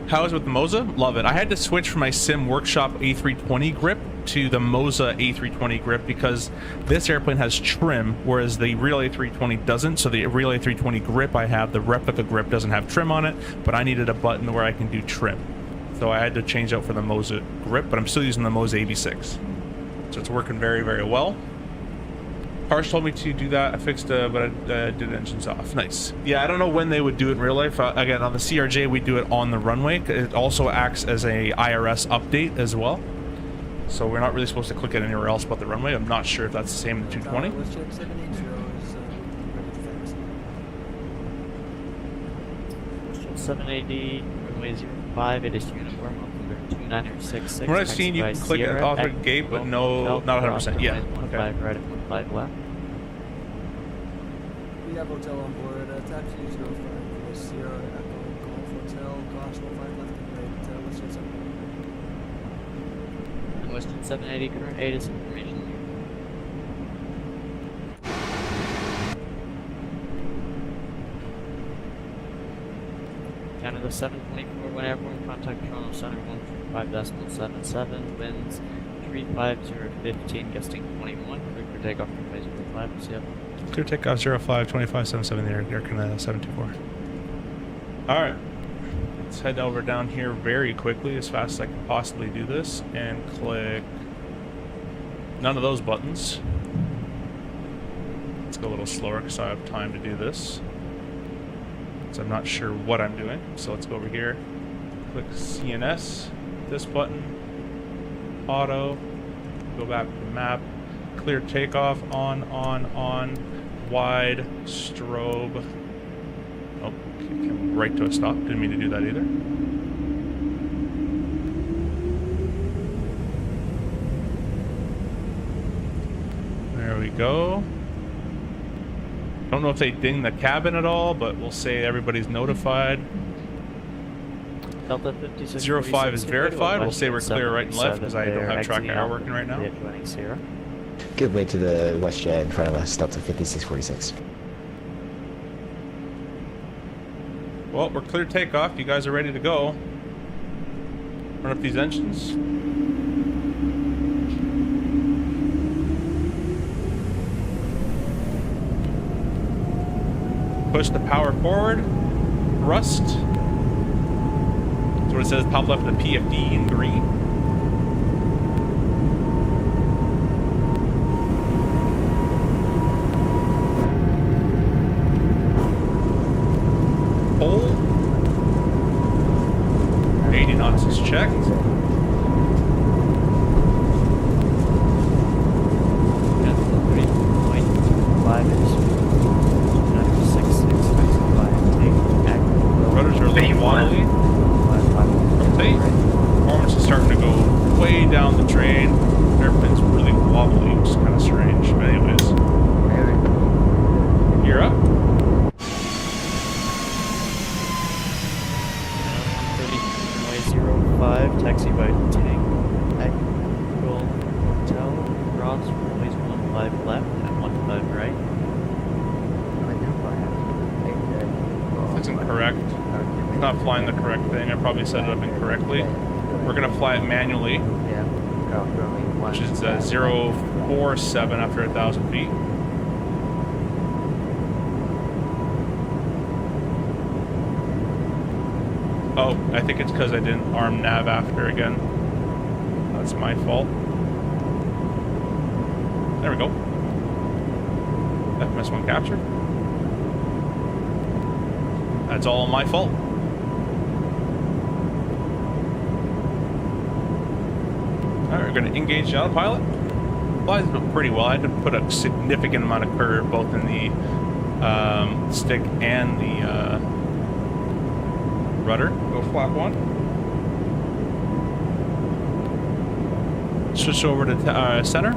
How is it with the Moza? Love it. I had to switch from my Simworkshop A320 grip to the Moza A320 grip because this airplane has trim, whereas the real A320 doesn't. So the real A320 grip I have, the replica grip, doesn't have trim on it, but I needed a button where I can do trim. So I had to change out for the Moza grip, but I'm still using the Moza AB6. So it's working very, very well. Harsh told me to do that. I fixed but I did engines off. Nice. Yeah, I don't know when they would do it in real life. Again, on the CRJ, we do it on the runway. It also acts as a IRS update as well. So we're not really supposed to click it anywhere else but the runway. I'm not sure if that's the same in the 220. 780, runway 05, it is uniform, altimeter 2966. From what I've seen, you can click it off the gate, but no, not 100%. Yeah. Okay. 15 right and 15 left. We have hotel on board, taxi 05, for Sierra Echo Golf Hotel, cross 15 left and right, Western 780. Western 780, current 8 is information. Canada 724, when airborne, contact Toronto Center 135.77, winds 35015, gusting 21, clear for takeoff runway 05, see ya. Clear takeoff 05, 2577, Air Canada 724. Alright. Let's head over down here very quickly, as fast as I can possibly do this, and click none of those buttons. Let's go a little slower because I have time to do this. So I'm not sure what I'm doing. So let's go over here, click CNS, this button, auto, go back to map, clear takeoff, on, wide, strobe. Oh, came right to a stop. Didn't mean to do that either. There we go. Don't know if they ding the cabin at all, but we'll say everybody's notified. Delta 56 05 is verified. We'll say we're clear right and left because I don't have track error working right now. Good way to the west jet in front of us, Delta 5646. Well, we're clear takeoff. You guys are ready to go. Run up these engines. Push the power forward. Thrust. That's what it says, top left of the PFD in green. Pull. 80 knots is checked. Rudders are a little wobbly. Rotate. Performance is starting to go way down the drain. Airplane's really wobbly. incorrect. It's not flying the correct thing. I probably set it up incorrectly. We're going to fly it manually, which is 047 after 1,000 feet. Oh, I think it's because I didn't arm nav after again. That's my fault. There we go. FMS1 capture. That's all my fault. Alright, we're going to engage the autopilot. Flies pretty well. I had to put a significant amount of curve both in the stick and the rudder. Go flap 1. Switch over to center.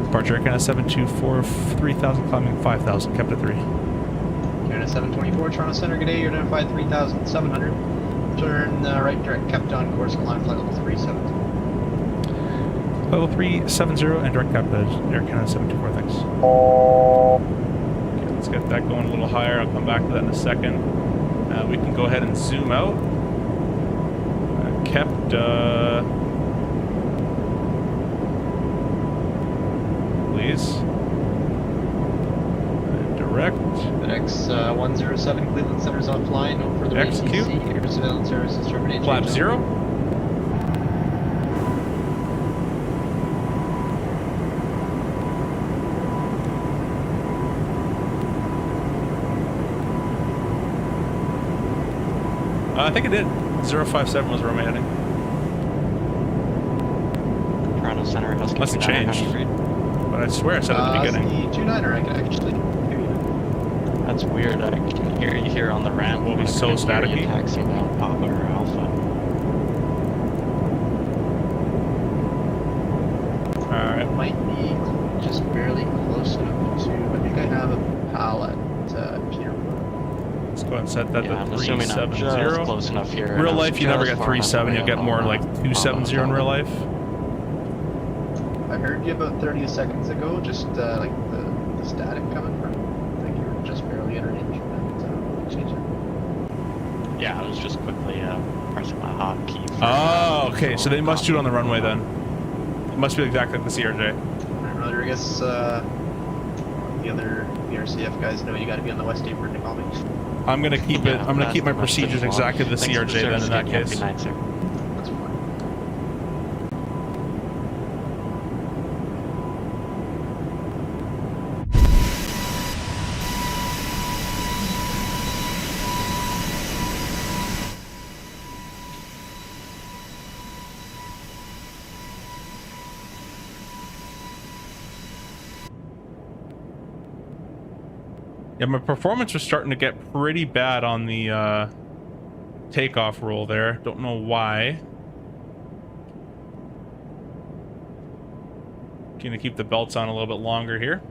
Departure Canada 724, 3,000, climbing 5,000, kept at 3. Canada 724, Toronto Center, good day, you're identified 3,700. Turn right direct, kept on course, climb flight level 370. Level 370 and direct cap Air Canada 724, thanks. Okay, let's get that going a little higher. I'll come back to that in a second. We can go ahead and zoom out. Kept, please. Direct. FedEx 107, Cleveland Center's offline, no further Execute. ATC, air surveillance services terminated. Flap 0. I think it did. 057 was where I'm heading. Toronto Center has must have changed. But I swear I said at the beginning. The 29er, I can actually hear you. That's weird. I can hear you here on the ramp. Will be so staticky. Taxiing down Papa or Alpha. Alright. It might be just barely close enough to. I think I have a pallet Peter. Let's go ahead and set that to I'm assuming I'm 370. just close enough here. Real life, you never get 37. You'll get more like 270 in real life. I heard you about 30 seconds ago, just like the static coming from. I think you were just barely at an inch from that change it. Yeah, I was just quickly pressing my hotkey. Oh, okay. So they must do it on the runway then. It must be exactly like the CRJ. Rodriguez, the other BRCF guys know you got to be on the west apron to call me. I'm gonna keep it. I'm gonna keep my procedures exactly the CRJ then in that case. That's fine. Yeah, my performance was starting to get pretty bad on the takeoff roll there. Don't know why. Gonna keep the belts on a little bit longer here.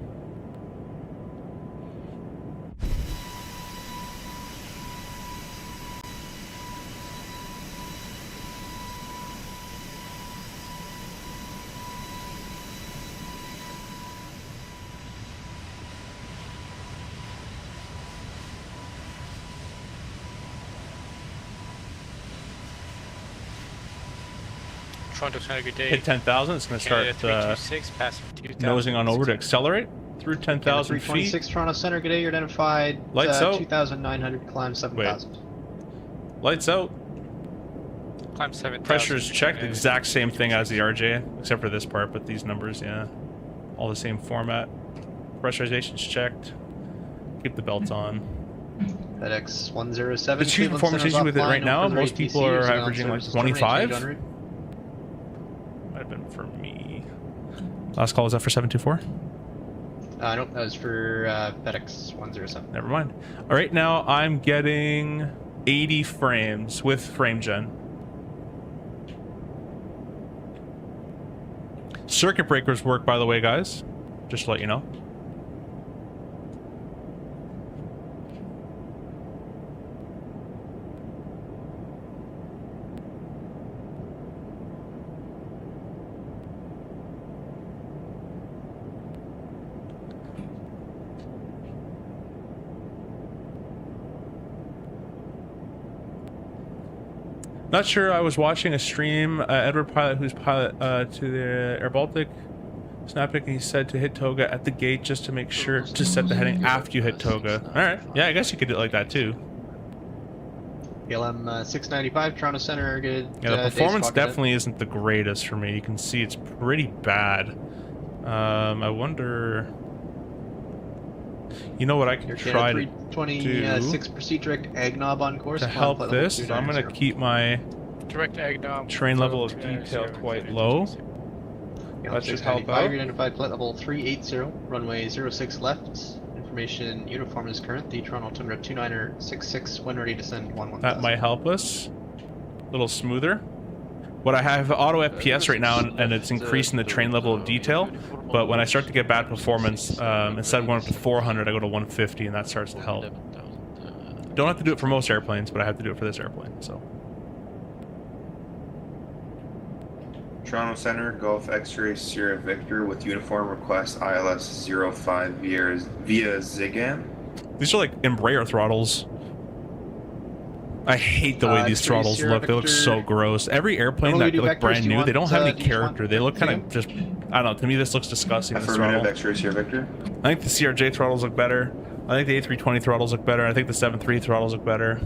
Toronto Center, good day. Hit 10,000. It's going to start 326, passing 2,000. nosing on over to accelerate through 10,000 feet. 326 Toronto Center, good day, you're identified. Lights out. 2,900, climb 7,000. Lights out. Climb 7,000. Pressure's checked. Exact same thing as the RJ, except for this part, but these numbers, yeah. All the same format. Pressurization's checked. Keep the belts on. FedEx 107. The chief performance issue with it right now, most people are averaging like 25. Might have been for me. Last call, was that for 724? Nope, that was for FedEx 107. Never mind. All right, now I'm getting 80 frames with frame gen. Circuit breakers work, by the way, guys. Just to let you know. Not sure. I was watching a stream. Edward Pilot, who's pilot to the Air Baltic, snapping. He said to hit toga at the gate just to make sure to set the heading after you hit toga. All right. Yeah, I guess you could do it like that too. KLM 695 Toronto Center. Good. Yeah, the performance definitely isn't the greatest for me. You can see it's pretty bad. I wonder. You know what I could try to do 6 proceed direct ag knob on course to help this? I'm going to keep my direct ag knob train level of detail quite low. That should help out. Identified flight level 380, runway 06 left. Information uniform is current. The Toronto altimeter 2966 when ready to send 11. That might help us a little smoother. What I have auto FPS right now, and it's increasing the train level of detail. But when I start to get bad performance, instead of going up to 400, I go to 150, and that starts to help. Don't have to do it for most airplanes, but I have to do it for this airplane. So. Toronto Center, Golf X-Ray Sierra Victor with uniform request ILS 05 via ZigAm. These are like Embraer throttles. I hate the way these throttles look. They look so gross. Every airplane that look brand new, they don't have any character. They look kind of just, I don't know, to me this looks disgusting. Affirmative, X-Ray Sierra Victor. I think the CRJ throttles look better. I think the A320 throttles look better. I think the 7.3 throttles look better.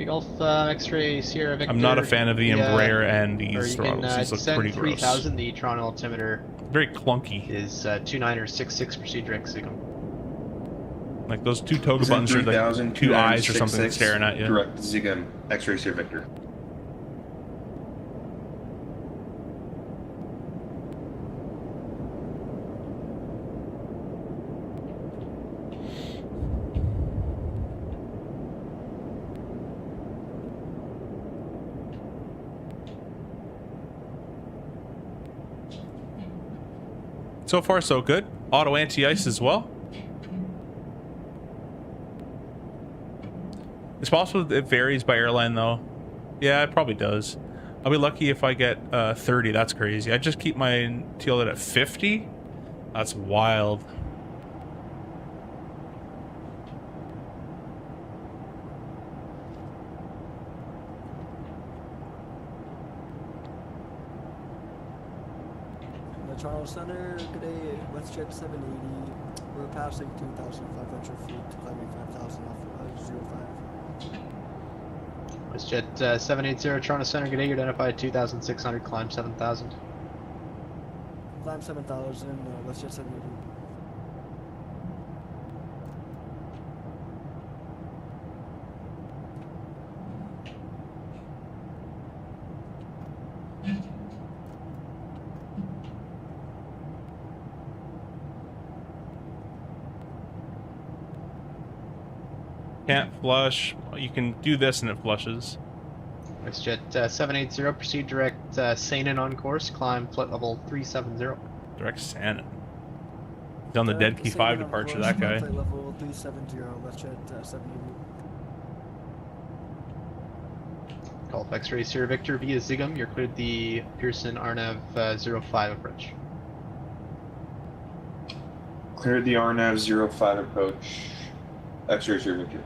Golf X-Ray Sierra Victor. I'm not a fan of the Embraer and these throttles. These look pretty gross. 3000, the Toronto altimeter. Very clunky. Is 2966 proceed direct ZigAm. Like those two toga buttons are like two eyes or something staring at you. Direct ZigAm, X-Ray Sierra Victor. So far, so good. Auto anti-ice as well. It's possible it varies by airline, though. Yeah, it probably does. I'll be lucky if I get 30. That's crazy. I just keep my TL at 50. That's wild. Toronto Center, good day, WestJet 780. We're passing 2,500 feet, climbing 5,000 off 05. WestJet 780, Toronto Center, good day, you're identified 2,600, climb 7,000. Climb 7,000, WestJet 780. Can't flush. You can do this and it flushes. WestJet 780, proceed direct Sainan on course, climb flight level 370. Direct Sainan. He's on the Dead Key 5 departure, that guy. Flight level 370, WestJet 780. Golf X-Ray Sierra Victor via ZigAm, you're cleared the Pearson RNAV 05 approach. Cleared the RNAV 05 approach. X-Ray Sierra Victor.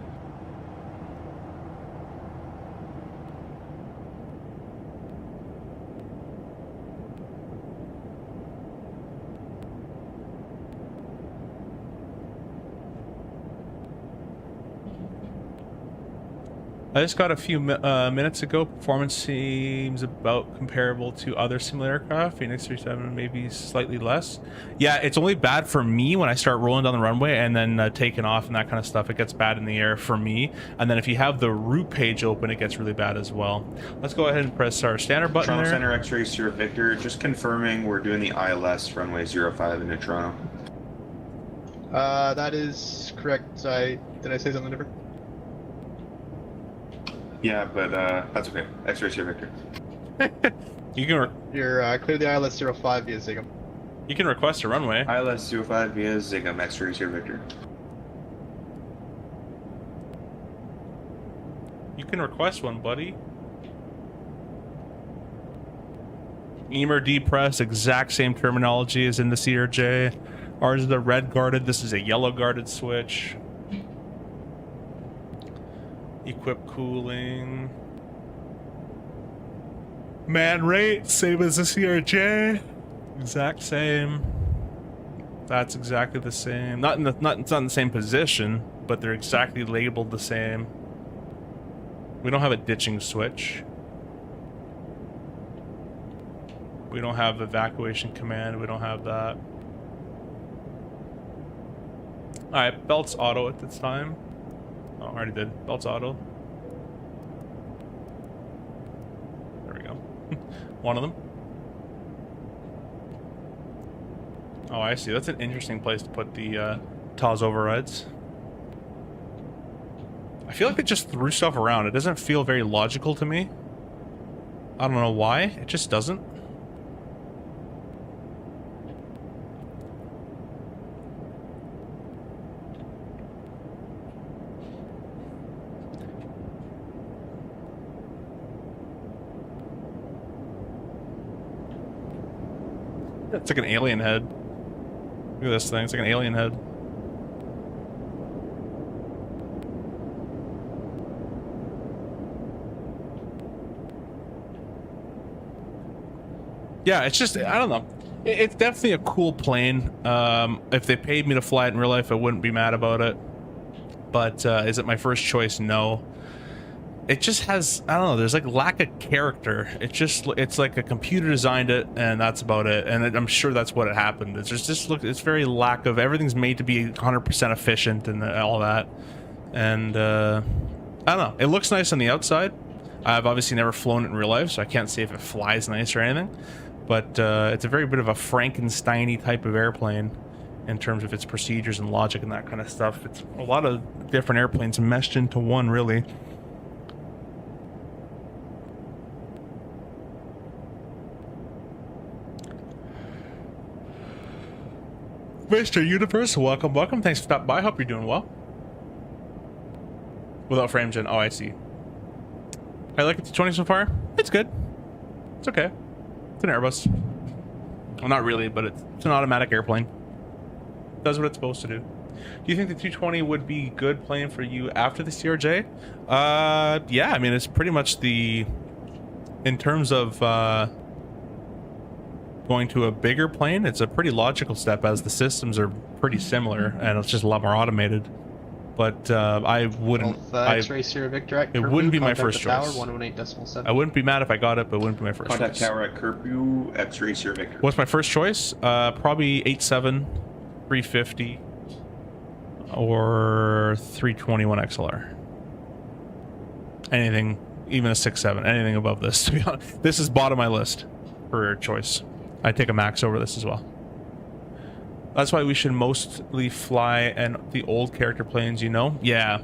I just got a few minutes ago. Performance seems about comparable to other simulator aircraft. Phoenix 37 maybe slightly less. Yeah, it's only bad for me when I start rolling down the runway and then taking off and that kind of stuff. It gets bad in the air for me. And then if you have the route page open, it gets really bad as well. Let's go ahead and press our standard button Toronto there. Center X-Ray Sierra Victor. Just confirming we're doing the ILS runway 05 into Toronto. That is correct. Did I say something different? Yeah, but that's okay. X-Ray Sierra Victor. You're clear the ILS 05 via ZigAm. You can request a runway. ILS 05 via ZigAm, X-Ray Sierra Victor. You can request one, buddy. Emer depress, exact same terminology as in the CRJ. Ours is the red guarded. This is a yellow guarded switch. Equip cooling. Man rate, same as the CRJ. Exact same. That's exactly the same. Not in the same position, but they're exactly labeled the same. We don't have a ditching switch. We don't have evacuation command. We don't have that. Alright, belts auto at this time. Oh, I already did. Belts auto. There we go. One of them. Oh, I see. That's an interesting place to put the TOS overrides. I feel like they just threw stuff around. It doesn't feel very logical to me. I don't know why. It just doesn't. It's like an alien head. Look at this thing. It's like an alien head. Yeah, it's just, I don't know. It's definitely a cool plane. If they paid me to fly it in real life, I wouldn't be mad about it. But is it my first choice? No. It just has, I don't know, there's like lack of character. It's like a computer designed it and that's about it. And I'm sure that's what it happened. It's just it's very lack of, everything's made to be 100% efficient and all that. And I don't know, it looks nice on the outside. I've obviously never flown it in real life, so I can't say if it flies nice or anything. But it's a very bit of a Frankenstein-y type of airplane in terms of its procedures and logic and that kind of stuff. It's a lot of different airplanes meshed into one, really. Mr. Universe, welcome, welcome. Thanks for stopping by. Hope you're doing well. Without frame gen. Oh, I see. I like it to 20 so far. It's good. It's okay. It's an Airbus. Well, not really, but it's an automatic airplane. Does what it's supposed to do. Do you think the 220 would be good plane for you after the CRJ? Yeah, I mean, it's pretty much the... In terms of going to a bigger plane, it's a pretty logical step as the systems are pretty similar and it's just a lot more automated. But I wouldn't. X-ray Sierra Victor at it Curfew, wouldn't be my contact first the tower, choice. 118.7. I wouldn't be mad if I got it, but it wouldn't be my first Contact choice. tower at Curfew, X-ray Sierra Victor. What's my first choice? Probably 87, 350, or 321 XLR. Anything, even a 6.7, anything above this, to be honest. This is bottom of my list for choice. I'd take a max over this as well. That's why we should mostly fly and the old character planes, you know? Yeah.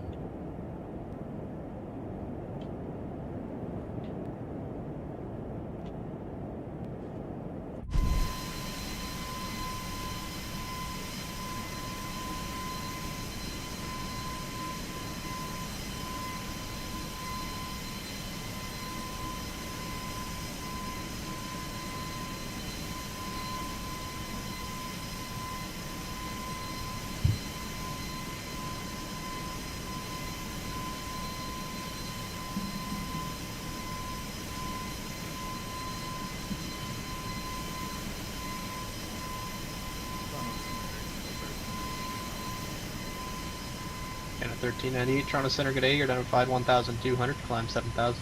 And a 1398 Toronto Center, good day. You're identified 1,200, climb 7,000.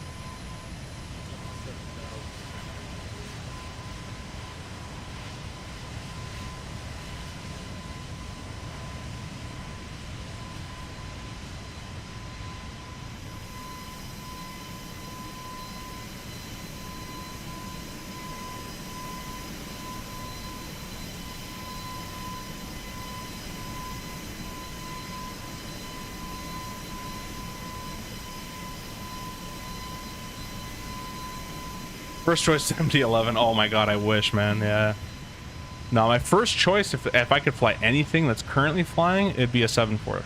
First choice MD-11. Oh my god, I wish, man. Yeah. No, my first choice, if I could fly anything that's currently flying, it'd be a 7.4.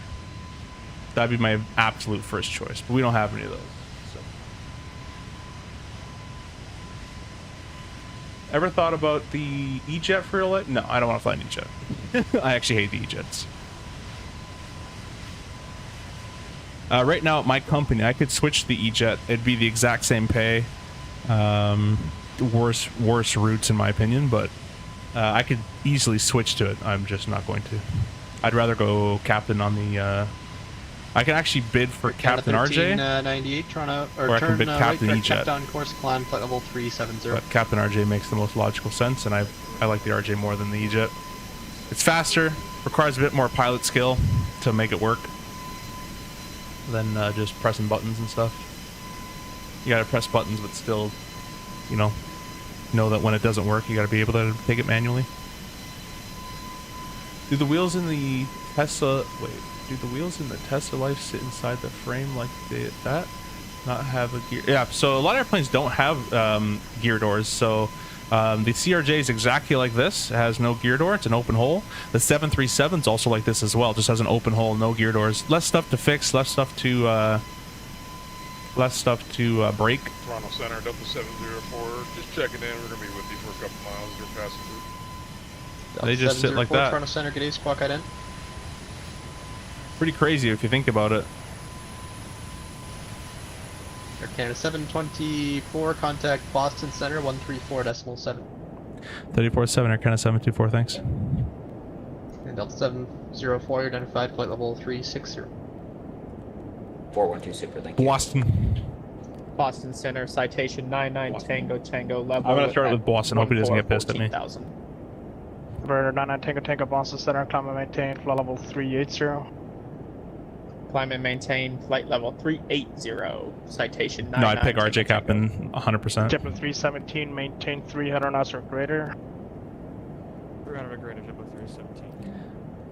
That'd be my absolute first choice, but we don't have any of those. So. Ever thought about the E-Jet for real life? No, I don't want to fly an E-Jet. I actually hate the E-Jets. Right now at my company, I could switch the E-Jet. It'd be the exact same pay. worse routes in my opinion, but I could easily switch to it. I'm just not going to. I'd rather go captain on the. I can actually bid for Captain 13, RJ. 98, Toronto, or I can turn bid Captain right, E-Jet. kept on course, climb flight level 370. But Captain RJ makes the most logical sense, and I like the RJ more than the E-Jet. It's faster, requires a bit more pilot skill to make it work than just pressing buttons and stuff. You gotta press buttons, but still, you know that when it doesn't work, you gotta be able to take it manually. Do the wheels in the Tesla... Wait. Do the wheels in the Tesla Life sit inside the frame like that? Not have a gear... Yeah, so a lot of airplanes don't have gear doors, so the CRJ is exactly like this. It has no gear door. It's an open hole. The 737 is also like this as well. Just has an open hole, no gear doors. Less stuff to fix, less stuff to break. Toronto Center, 7704. Just checking in. We're going to be with you for a couple miles. Your passenger. They just sit like that. Toronto Center, good day, squawk head in. Pretty crazy if you think about it. Air Canada 724, contact Boston Center 134.7. 34.7, Air Canada 724, thanks. And Delta 704, identified flight level 360. 412 Super, thank you. Boston Center, citation 99 Tango Tango level. I'm gonna start with Boston. Hope he doesn't get pissed at me. Converter 99 Tango Tango Boston Center, climb and maintain flight level 380. Climb and maintain flight level 380. Citation 99. No, I'd pick RJ Captain 100%. JetBlue 317, maintain 300 knots or greater. 300 or greater, JetBlue 317.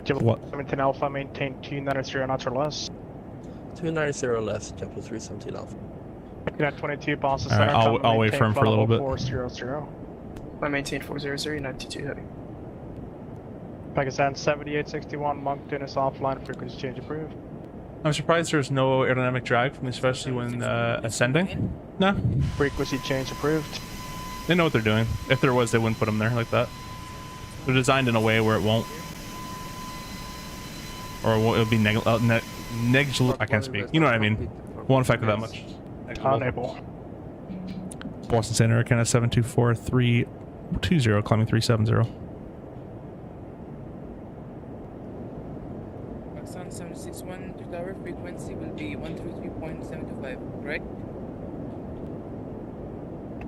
JetBlue 17 Alpha, maintain 290 knots or less. 290 less, JetBlue 317 Alpha. United 22 Boston Alright, Center, I'll wait for him for a little bit. 400. I maintain 400, United 22 heavy. Pakistan 7861, Moncton is offline, frequency change approved. I'm surprised there's no aerodynamic drag from, especially when ascending. No. Frequency change approved. They know what they're doing. If there was, they wouldn't put them there like that. They're designed in a way where it won't. Or it'll be negligible. I can't speak. You know what I mean. Won't affect it that much. Unable. Boston Center, Canada 724 320, climbing 370. Pakistan 761 to tower, frequency will be 133.75, correct?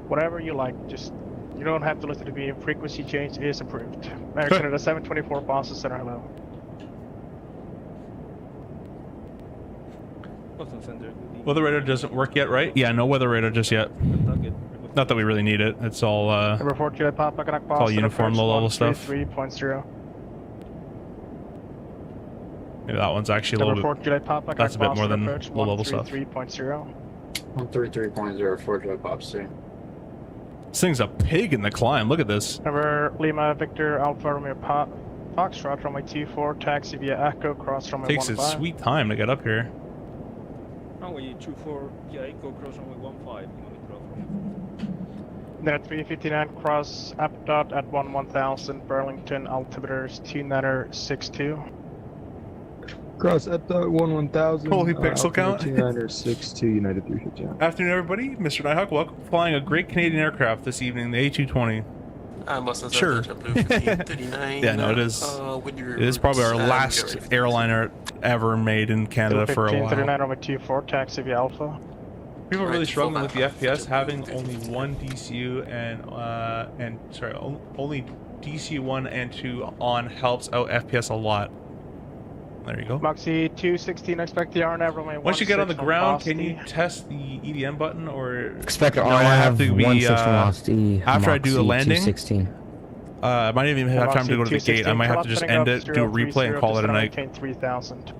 Whatever you like, just you don't have to listen to me. Frequency change is approved. Air Canada 724 Boston Center, hello. Weather radar doesn't work yet, right? Yeah, no weather radar just yet. Not that we really need it. It's all Number 4 Juliet Papa, Canuck all Boston, uniform low-level stuff. 3.0. Maybe that one's actually a Number little 4 Juliet Papa, that's a bit more than approach, low-level stuff. 133.0. 133.0, 4 Juliet Papa, see. This thing's a pig in the climb. Look at this. Number Lima Victor Alpha Romeo Foxtrot, runway 24, taxi via Echo, cross runway 15. Takes its sweet time to get up here. Runway 24, yeah, Echo, cross runway 15. Then at 359, cross Apdot at 1000, Burlington, altimeters 2962. Cross at the 1000. Holy pixel count. 2962, United 359. Afternoon, everybody. Mr. Nighthawk, welcome flying a great Canadian aircraft this evening, the A220. Sure. Yeah, no, it is. It is probably our last airliner ever made in Canada for a while. 1539 over 24, taxi via Alpha. People are really struggling with the FPS, having only one DCU and sorry, only DCU 1 and 2 on helps out FPS a lot. There you go. Moxie 216, expect the RNAV runway 16. Once you get on the ground, can you test the EDM button or Expect no, RNAV I have to be 16 after I do the landing. 216. I might even have time to go to the gate. I might have to just end it, do a replay, and call it a night. 3000.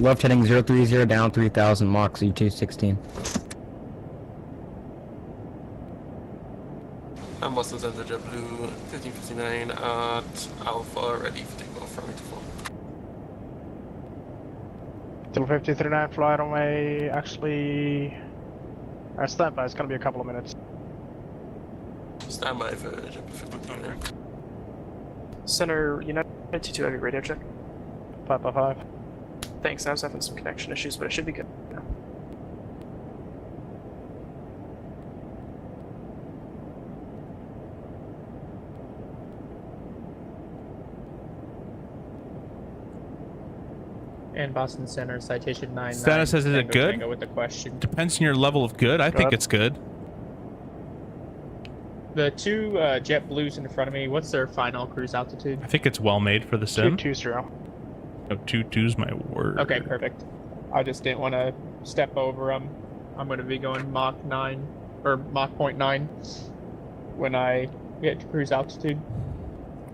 Left heading 030 down 3000, Moxie 216. I'm Boston Center, JetBlue 1559 at Alpha, ready for takeoff from me to fall. Till 5039, fly runway, actually, standby, it's gonna be a couple of minutes. Stand by for JetBlue 1559. Center, United 22 heavy radio check. 555. Thanks, I was having some connection issues, but it should be good now. And Boston Center, citation 9. Status says, is it good? Tango with the question. Depends on your level of good. I think it's good. The two JetBlues in front of me, what's their final cruise altitude? I think it's well made for the sim. 220. No, 22's my word. Okay, perfect. I just didn't want to step over them. I'm going to be going Mach 9 or Mach 0.9 when I get to cruise altitude.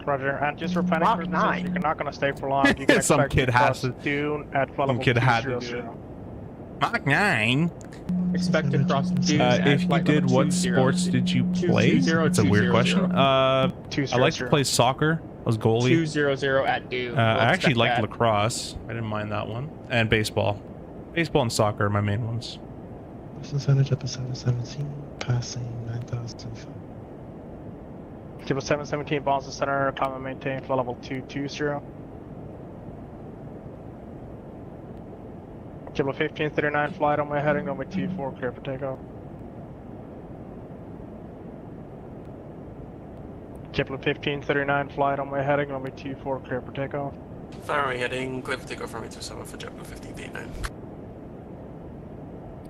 Roger, and just for planning purposes, you're not going to stay for long. You can Some expect kid to has cross to. Dune at flight Some level kid had to do 200. it. Mach 9. Expect to cross Dune at If you flight did, level what 20. sports did you play? 220, It's a weird question. 200. I like to play soccer. I was goalie. 200 at Dune. I actually liked lacrosse. I didn't mind that one. And baseball. Baseball and soccer are my main ones. Percentage episode 17, passing 9,005. Table 717 Boston Center, climb and maintain flight level 220. Table 1539 flight on my heading, runway 24, clear for takeoff. Table 1539 flight on my heading, runway 24, clear for takeoff. Runway heading, clear for takeoff, runway 27 for JetBlue 1539.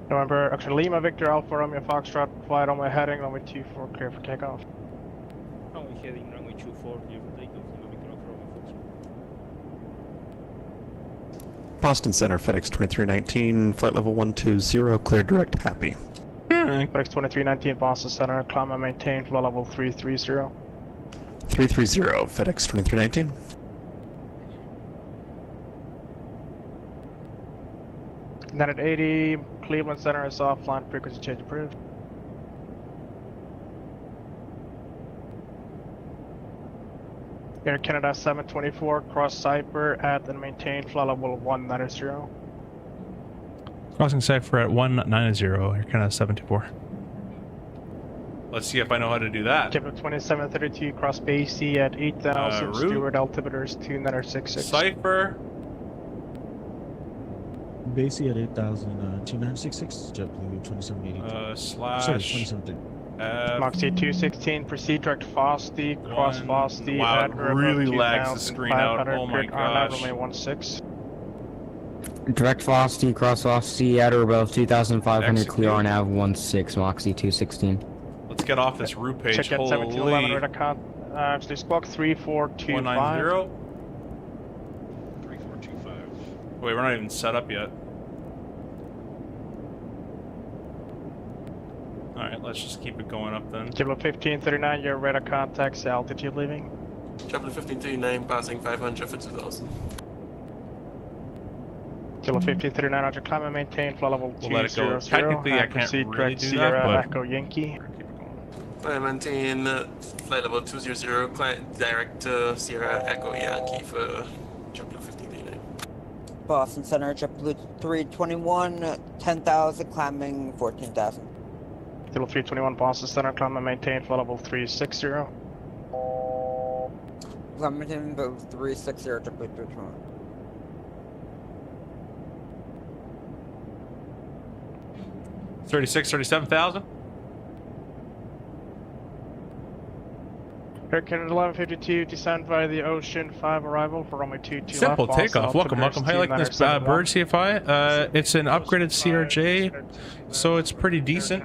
November, actually Lima Victor Alpha Romeo Foxtrot flight on my heading, runway 24, clear for takeoff. Runway heading, runway 24, clear for takeoff, Lima Victor Alpha Romeo Foxtrot. Boston Center, FedEx 2319, flight level 120, clear direct, happy. FedEx 2319 Boston Center, climb and maintain flight level 330. 330, FedEx 2319. Net at 80, Cleveland Center is offline, frequency change approved. Air Canada 724, cross Cypher at and maintain flight level 190. Crossing Cypher at 190, Air Canada 724. Let's see if I know how to do that. Kilo 2732, cross BC at 8000, route. Stewart altimeters 2966. Cypher. Basically at 8,000, 2966, JetBlue 2780. Slash. Sorry, 2730. Moxie 216, proceed direct Fosty, cross Fosty Wow, at it or really above lags the screen out. 2,500, Oh my cleared RNAV gosh. runway 16. Direct Velocity, cross Velocity at or above 2,500, clear Execute. RNAV 16, Moxie 216. Let's get off this route page. Check at 1711 radar count. Actually, squawk 3425. 190. 3425. Wait, we're not even set up yet. Alright, let's just keep it going up then. Kilo 1539, your radar contacts, altitude leaving. JetBlue 1539, passing 500 for 2000. Kilo 1539, Roger, climb and maintain flight level We'll let it go. 200. Technically, I can't proceed really direct do Sierra that, but... Echo Yankee. I maintain flight level 200, direct Sierra Echo Yankee for JetBlue 1539. Boston Center, JetBlue 321, 10,000, climbing 14,000. Kilo 321, Boston Center, climb and maintain flight level 360. Climbing 360, JetBlue 321. $37,000. Air Canada 1152, descend via the Ocean 5 arrival for runway 22 Simple left. takeoff. Welcome, welcome. How you like this bird CFI? It's an upgraded CRJ, so it's pretty decent.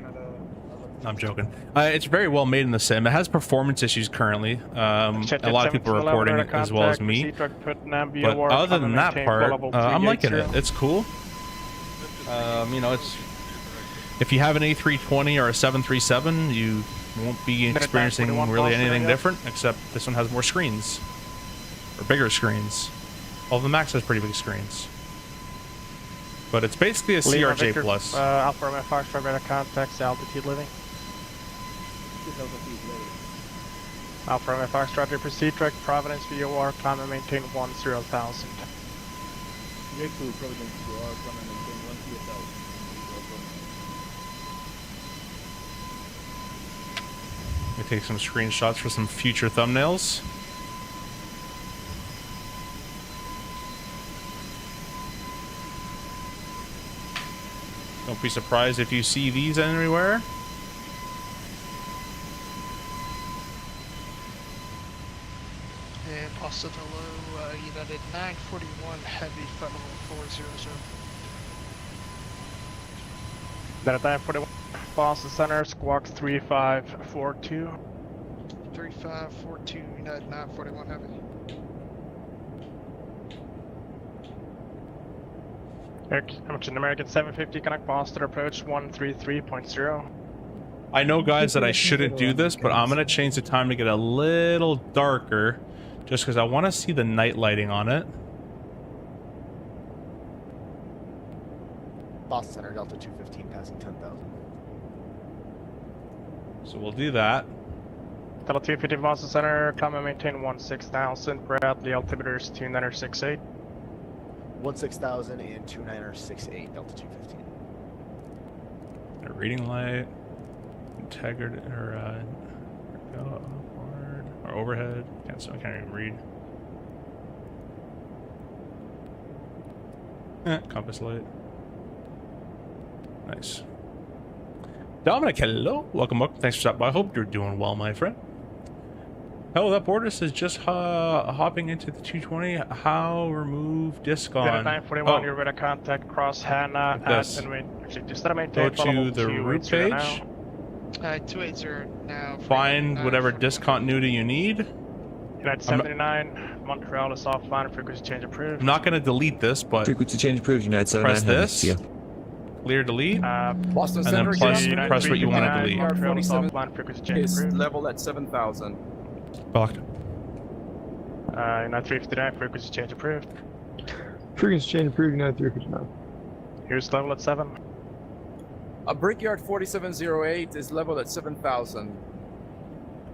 I'm joking. It's very well made in the sim. It has performance issues currently. A lot of people are reporting it as well as me. But other than that part, I'm liking it. It's cool. You know, it's if you have an A320 or a 737, you won't be experiencing really anything different, except this one has more screens. Or bigger screens. Although the Max has pretty big screens. But it's basically a CRJ Plus. Alpha Romeo Foxtrot radar contacts, altitude living. Alpha Romeo Foxtrot to proceed direct Providence VOR, climb and maintain 10,000. Providence VOR, climb and maintain 10,000. Let me take some screenshots for some future thumbnails. Don't be surprised if you see these anywhere. Yeah, Boston hello, United 941 heavy, flight level 400. United 941, Boston Center, squawk 3542. 3542, United 941 heavy. American 750, connect Boston, approach 133.0. I know, guys, that I shouldn't do this, but I'm gonna change the time to get a little darker, just because I want to see the night lighting on it. Boston Center, Delta 215, passing 10,000. So we'll do that. Delta 215, Boston Center, climb and maintain 16,000, Bradley altimeters 2968. 16,000 and 2968, Delta 215. A reading light, integrity, or upward, or overhead. I can't even read. Compass light. Nice. Dominic, hello. Welcome. Thanks for stopping by. I hope you're doing well, my friend. Oh, that border says just hopping into the 220. How remove disc on? 941, you're ready to contact cross Hannah at Go to the route page. 280 now. Find whatever discontinuity you need. United 79, Montreal is offline, frequency change approved. I'm not going to delete this, but frequency change approved. United 79. Press this. Yeah. Clear delete. Boston and Center, then press what you want to delete. Montreal is offline, frequency change is approved. level at 7,000. Blocked. United 359, frequency change approved. Frequency change approved, United 359. Here's level at 7. Brickyard 4708 is level at 7,000.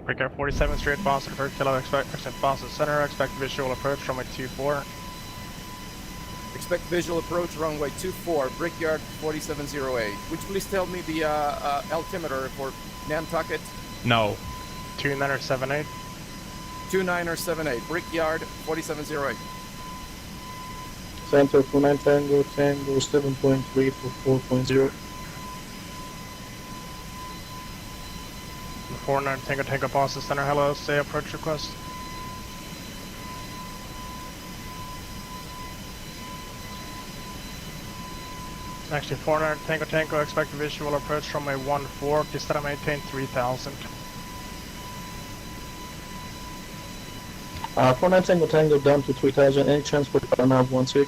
Brickyard 47 straight Boston, approach kilo, expect Boston Center, expect visual approach runway 24. Expect visual approach runway 24, Brickyard 4708. Would you please tell me the altimeter for Nantucket? No. 2978. 2978, Brickyard 4708. Center 49 Tango, Tango 7.3 for 4.0. 49 Tango Boston Center, hello, say approach request. Actually, 49 Tango, expect visual approach from a 1-4, Kistara maintain 3000. 49 Tango down to 3000, any transport on nav 16.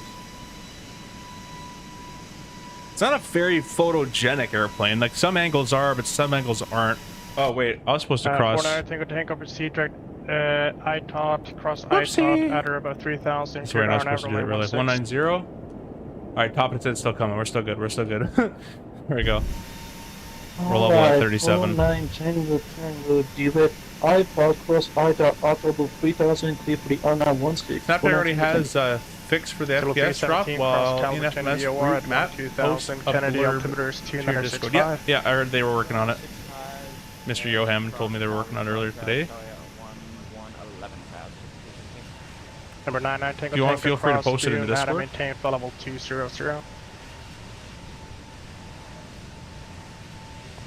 It's not a very photogenic airplane. Like, some angles are, but some angles aren't. Oh, wait, I was supposed to cross. 49 Tango, proceed direct, ITOT, cross ITOT, at or about 3000. That's where I'm not supposed to do it, really. 190. Alright, top of it's still coming. We're still good. We're still good. There we go. We're level at 37. 49 Tango, delete iPod cross ITOT, audible 3000, clear for the RNAV 16. Snap already has fix for the FPS drop, while NFMS route map 2000 Kennedy altimeters 2965. Yeah, I heard they were working on it. Mr. Yoham told me they were working on it earlier today. Number 99 Tango. If you want, feel free to post it in the Discord. Maintain flight level 200.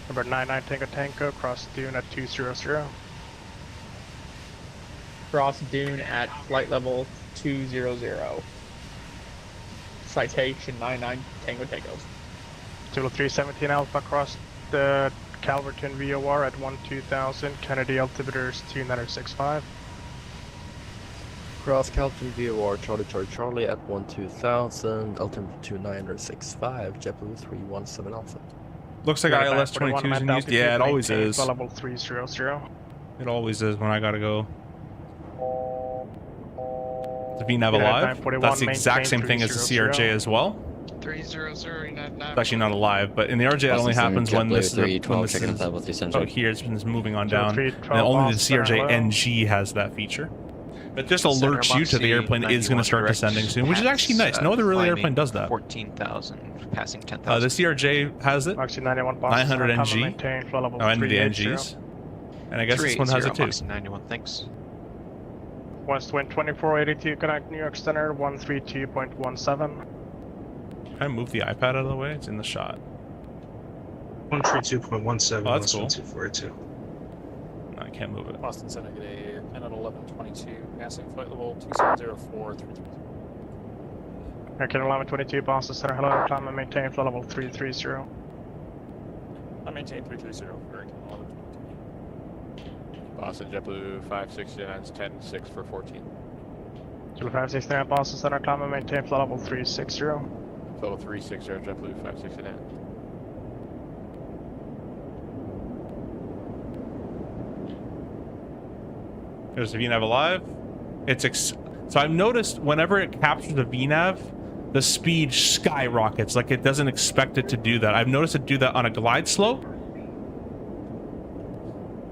Number 99 Tango, cross Dune at 200. Cross Dune at flight level 200. Citation 99 Tango. Zulu 317 Alpha, cross the Calverton VOR at 12,000, Kennedy altimeters 2965. Cross Calverton VOR, Charlie at 12,000, altimeter 2965, JetBlue 317 Alpha. Looks like ILS 22 is used. Yeah, it always is. Level 300. It always is when I gotta go. The VNAV alive. That's the exact same thing as the CRJ as well. 300, It's actually not alive, but in the RJ it only happens when this is, oh, here it's moving on down, and only the CRJ NG has that feature. It just alerts you to the airplane is going to start descending soon, which is actually nice. No other really airplane does that. 14,000, passing 10,000. The CRJ has it. 900 NG. Oh, and the NGs. And I guess this one has it too. 91, thanks. West wind 2482, connect New York Center 132.17. Can I move the iPad out of the way? It's in the shot. 132.17. Oh, that's cool. 12482. No, I can't move it. Boston Center, good day. and at 1122, passing flight level 2704 through 3. American 1122, Boston Center, hello, climb and maintain flight level 330. I maintain 330, American 1122. Boston JetBlue 569 is 10-6 for 14. JetBlue 569, Boston Center, climb and maintain flight level 360. Total 360, JetBlue 569. There's the VNav alive. So I've noticed whenever it captures the VNav, the speed skyrockets. Like it doesn't expect it to do that. I've noticed it do that on a glide slope.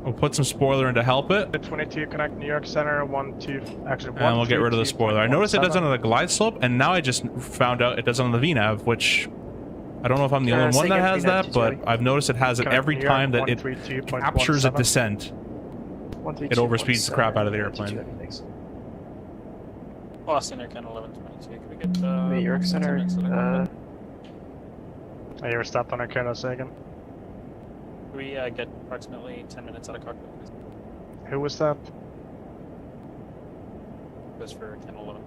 We'll put some spoiler in to help it. 22 connect New York Center, 12, actually 1. And we'll get rid of the spoiler. I noticed it does it on the glide slope, and now I just found out it does it on the VNav, which I don't know if I'm the only one that has that, but I've noticed it has it every time that it captures a descent. It overspeeds the crap out of the airplane. Boston Aircon 1122. Can we get New York Center. You were stopped on our Aircon second. Can we get approximately 10 minutes out of cockpit, please? Who was that? Goes for 10-11.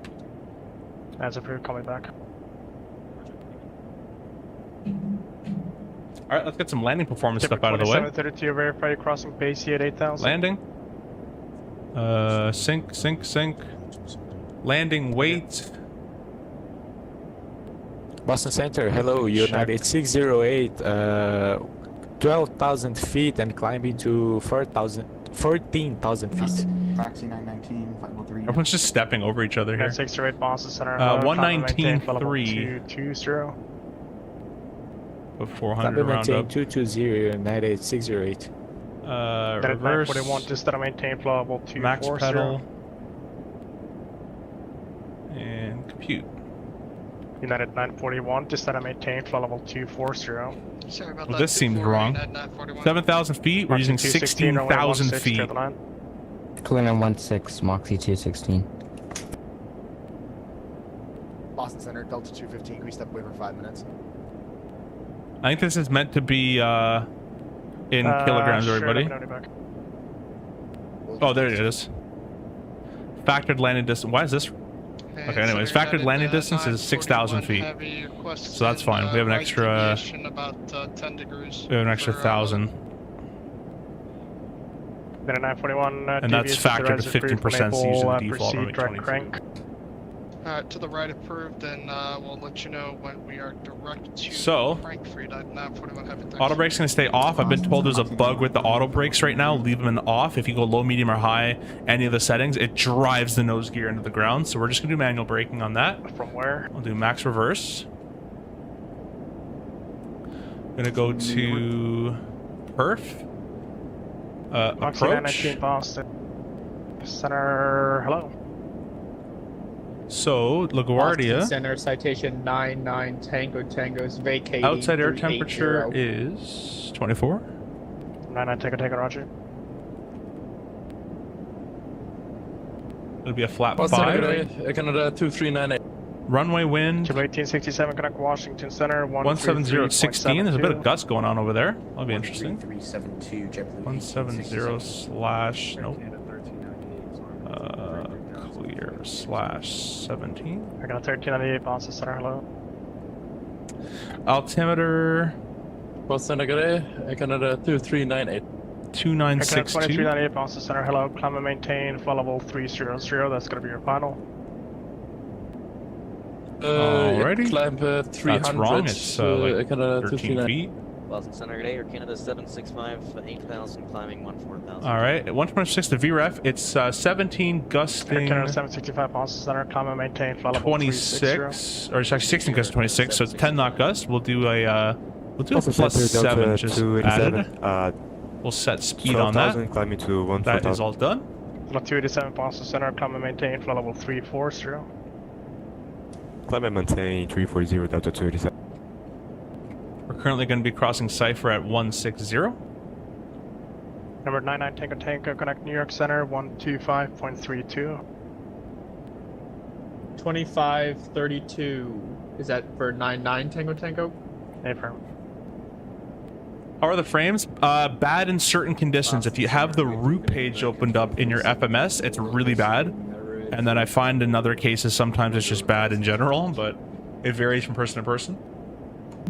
As approved, call me back. Alright, let's get some landing performance stuff out of the way. 732, verify you're crossing base at 8,000. Landing. Sync. Landing, wait. Boston Center, hello, United 608, 12,000 feet and climbing to 14,000 feet. Taxi 919, flight level 3. Everyone's just stepping over each other here. 608 Boston Center. 119.3. 220. Put 400 around up. 220, 98 reverse. 41, just that I maintain flight level 240. Max pedal. And compute. United 941, just that I maintain flight level 240. Sorry about Well, that. this seems wrong. 7,000 feet? We're using 16,000 feet. Cleveland 16, Moxie 216. Boston Center, Delta 215, can we step away for 5 minutes? I think this is meant to be in kilograms, everybody. Oh, there it is. Factored landing distance. Why is this? Okay, anyways, factored landing distance is 6,000 feet. So that's fine. We have an extra. About 10 degrees. We have an extra 1,000. Then a 941. And that's factored to 15%. So using the default limit 22. Crank. To the right approved, and we'll let you know when we are direct to Frankfurt at 941 Heavy Taxi. Auto brake's gonna stay off. I've been told there's a bug with the auto brakes right now. Leave them in off. If you go low, medium, or high, any of the settings, it drives the nose gear into the ground. So we're just gonna do manual braking on that. From where? We'll do max reverse. Gonna go to perf. Approach. 919 Boston Center. Hello. So, LaGuardia. Boston Center, citation 99 Tango's vacating. Outside air temperature is 24. 99 Tango, roger. It'll be a flat Boston 5. Canada 2398. Runway wind. 1867, connect Washington Center. 170 at 16. There's a bit of gust going on over there. That'll be interesting. 372, JetBlue 170 slash. Nope. Clear slash 17. I got 1398 Boston Center. Hello. Altimeter. Boston Canada 2398. 2962. 2398 Boston Center. Hello. Climb and maintain flight level 300. That's going to be your final. Alrighty. Climb 300. That's wrong. It's like 13 feet. Boston Center today, Air Canada 765, 8,000, climbing 14,000. Alright, at 126 the VREF, it's 17 gusting. Air Canada 765 Boston Center, climb and maintain flight level 26, or it's actually 16 gust 26, so it's 10 knot gust. We'll do a plus 7 just added. We'll set speed on that. Climbing to 1, that is all done. 287 Boston Center, climb and maintain flight level 340. Climb and maintain 340 Delta 287. We're currently going to be crossing Cypher at 160. Number 99 Tango, connect New York Center, 125.32. 2532. Is that for 99 Tango? Affirm. How are the frames? Bad in certain conditions. If you have the route page opened up in your FMS, it's really bad. And then I find in other cases, sometimes it's just bad in general, but it varies from person to person.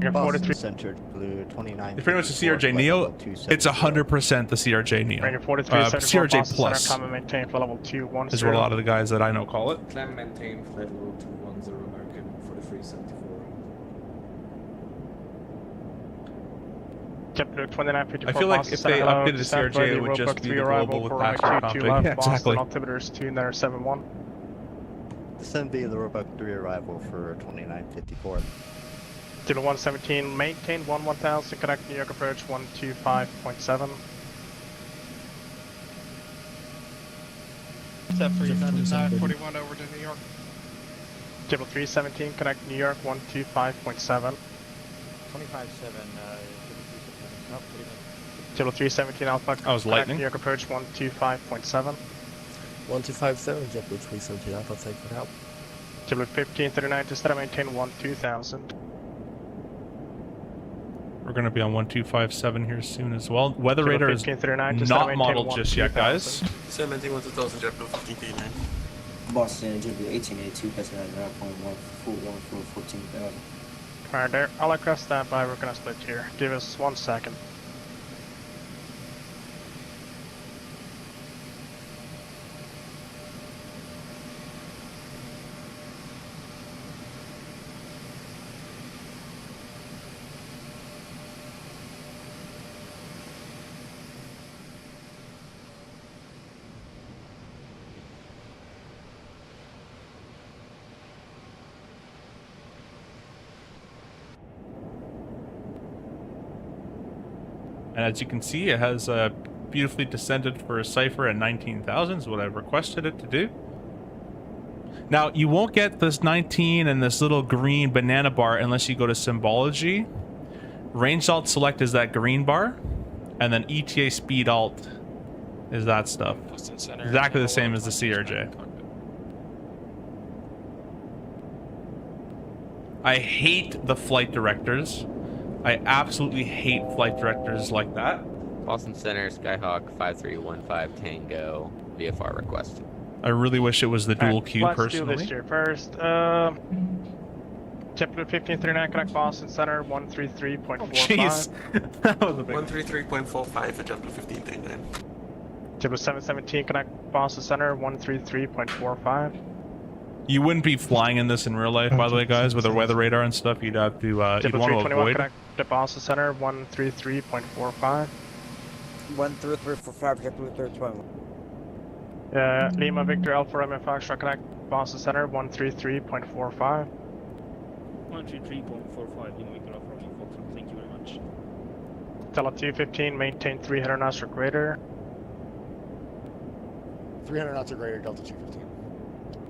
Boston centered blue 29. If pretty much the CRJ Neo, it's 100% the CRJ Neo. CRJ Plus is what a lot of the guys that I know call it. Climb maintain flight level 210 American 4374. I feel like if they updated the CRJ, it would just be the global with passenger config. Yeah, exactly. Altimeters 2971. Send B the Roebuck 3 arrival for 2954. Kilo 117, maintain 1000, connect New York approach 125.7. Set for United 941 over to New York. Kilo 317, connect New York 125.7. 25.7, Kilo 317 Alpha, I was connect lightning. New York approach 125.7. 1257, JetBlue 317 Alpha, thank you for help. Kilo 1539 to set maintain 2000. We're going to be on 1257 here soon as well. Weather radar is not modeled just yet, guys. 17 1000 JetBlue 1539. Boston JetBlue 1882 passing at 9.141 for 14,000. Alright, there. I'll request that by. We're gonna split here. Give us 1 second. And as you can see, it has beautifully descended for a cipher at 19,000 is what I've requested it to do. Now, you won't get this 19 and this little green banana bar unless you go to Symbology. Range Alt Select is that green bar. And then ETA Speed Alt is that stuff. Exactly the same as the CRJ. I hate the flight directors. I absolutely hate flight directors like that. Boston Center, Skyhawk 5315 Tango, VFR request. I really wish it was the dual queue personally. Let's do this here first. JetBlue 1539, connect Boston Center 133.45. Jeez, that was a big 133.45 for JetBlue 1539. JetBlue 717, connect Boston Center 133.45. You wouldn't be flying in this in real life, by the way, guys, with a weather radar and stuff. You'd have to, you'd want to avoid. Connect to Boston Center 133.45. 13345, JetBlue 321. Lima Victor Alpha Romeo Foxtrot, connect Boston Center 133.45. 133.45, Lima Victor Alpha Romeo Foxtrot, thank you very much. Tele 215, maintain 300 knots or greater. 300 knots or greater, Delta 215.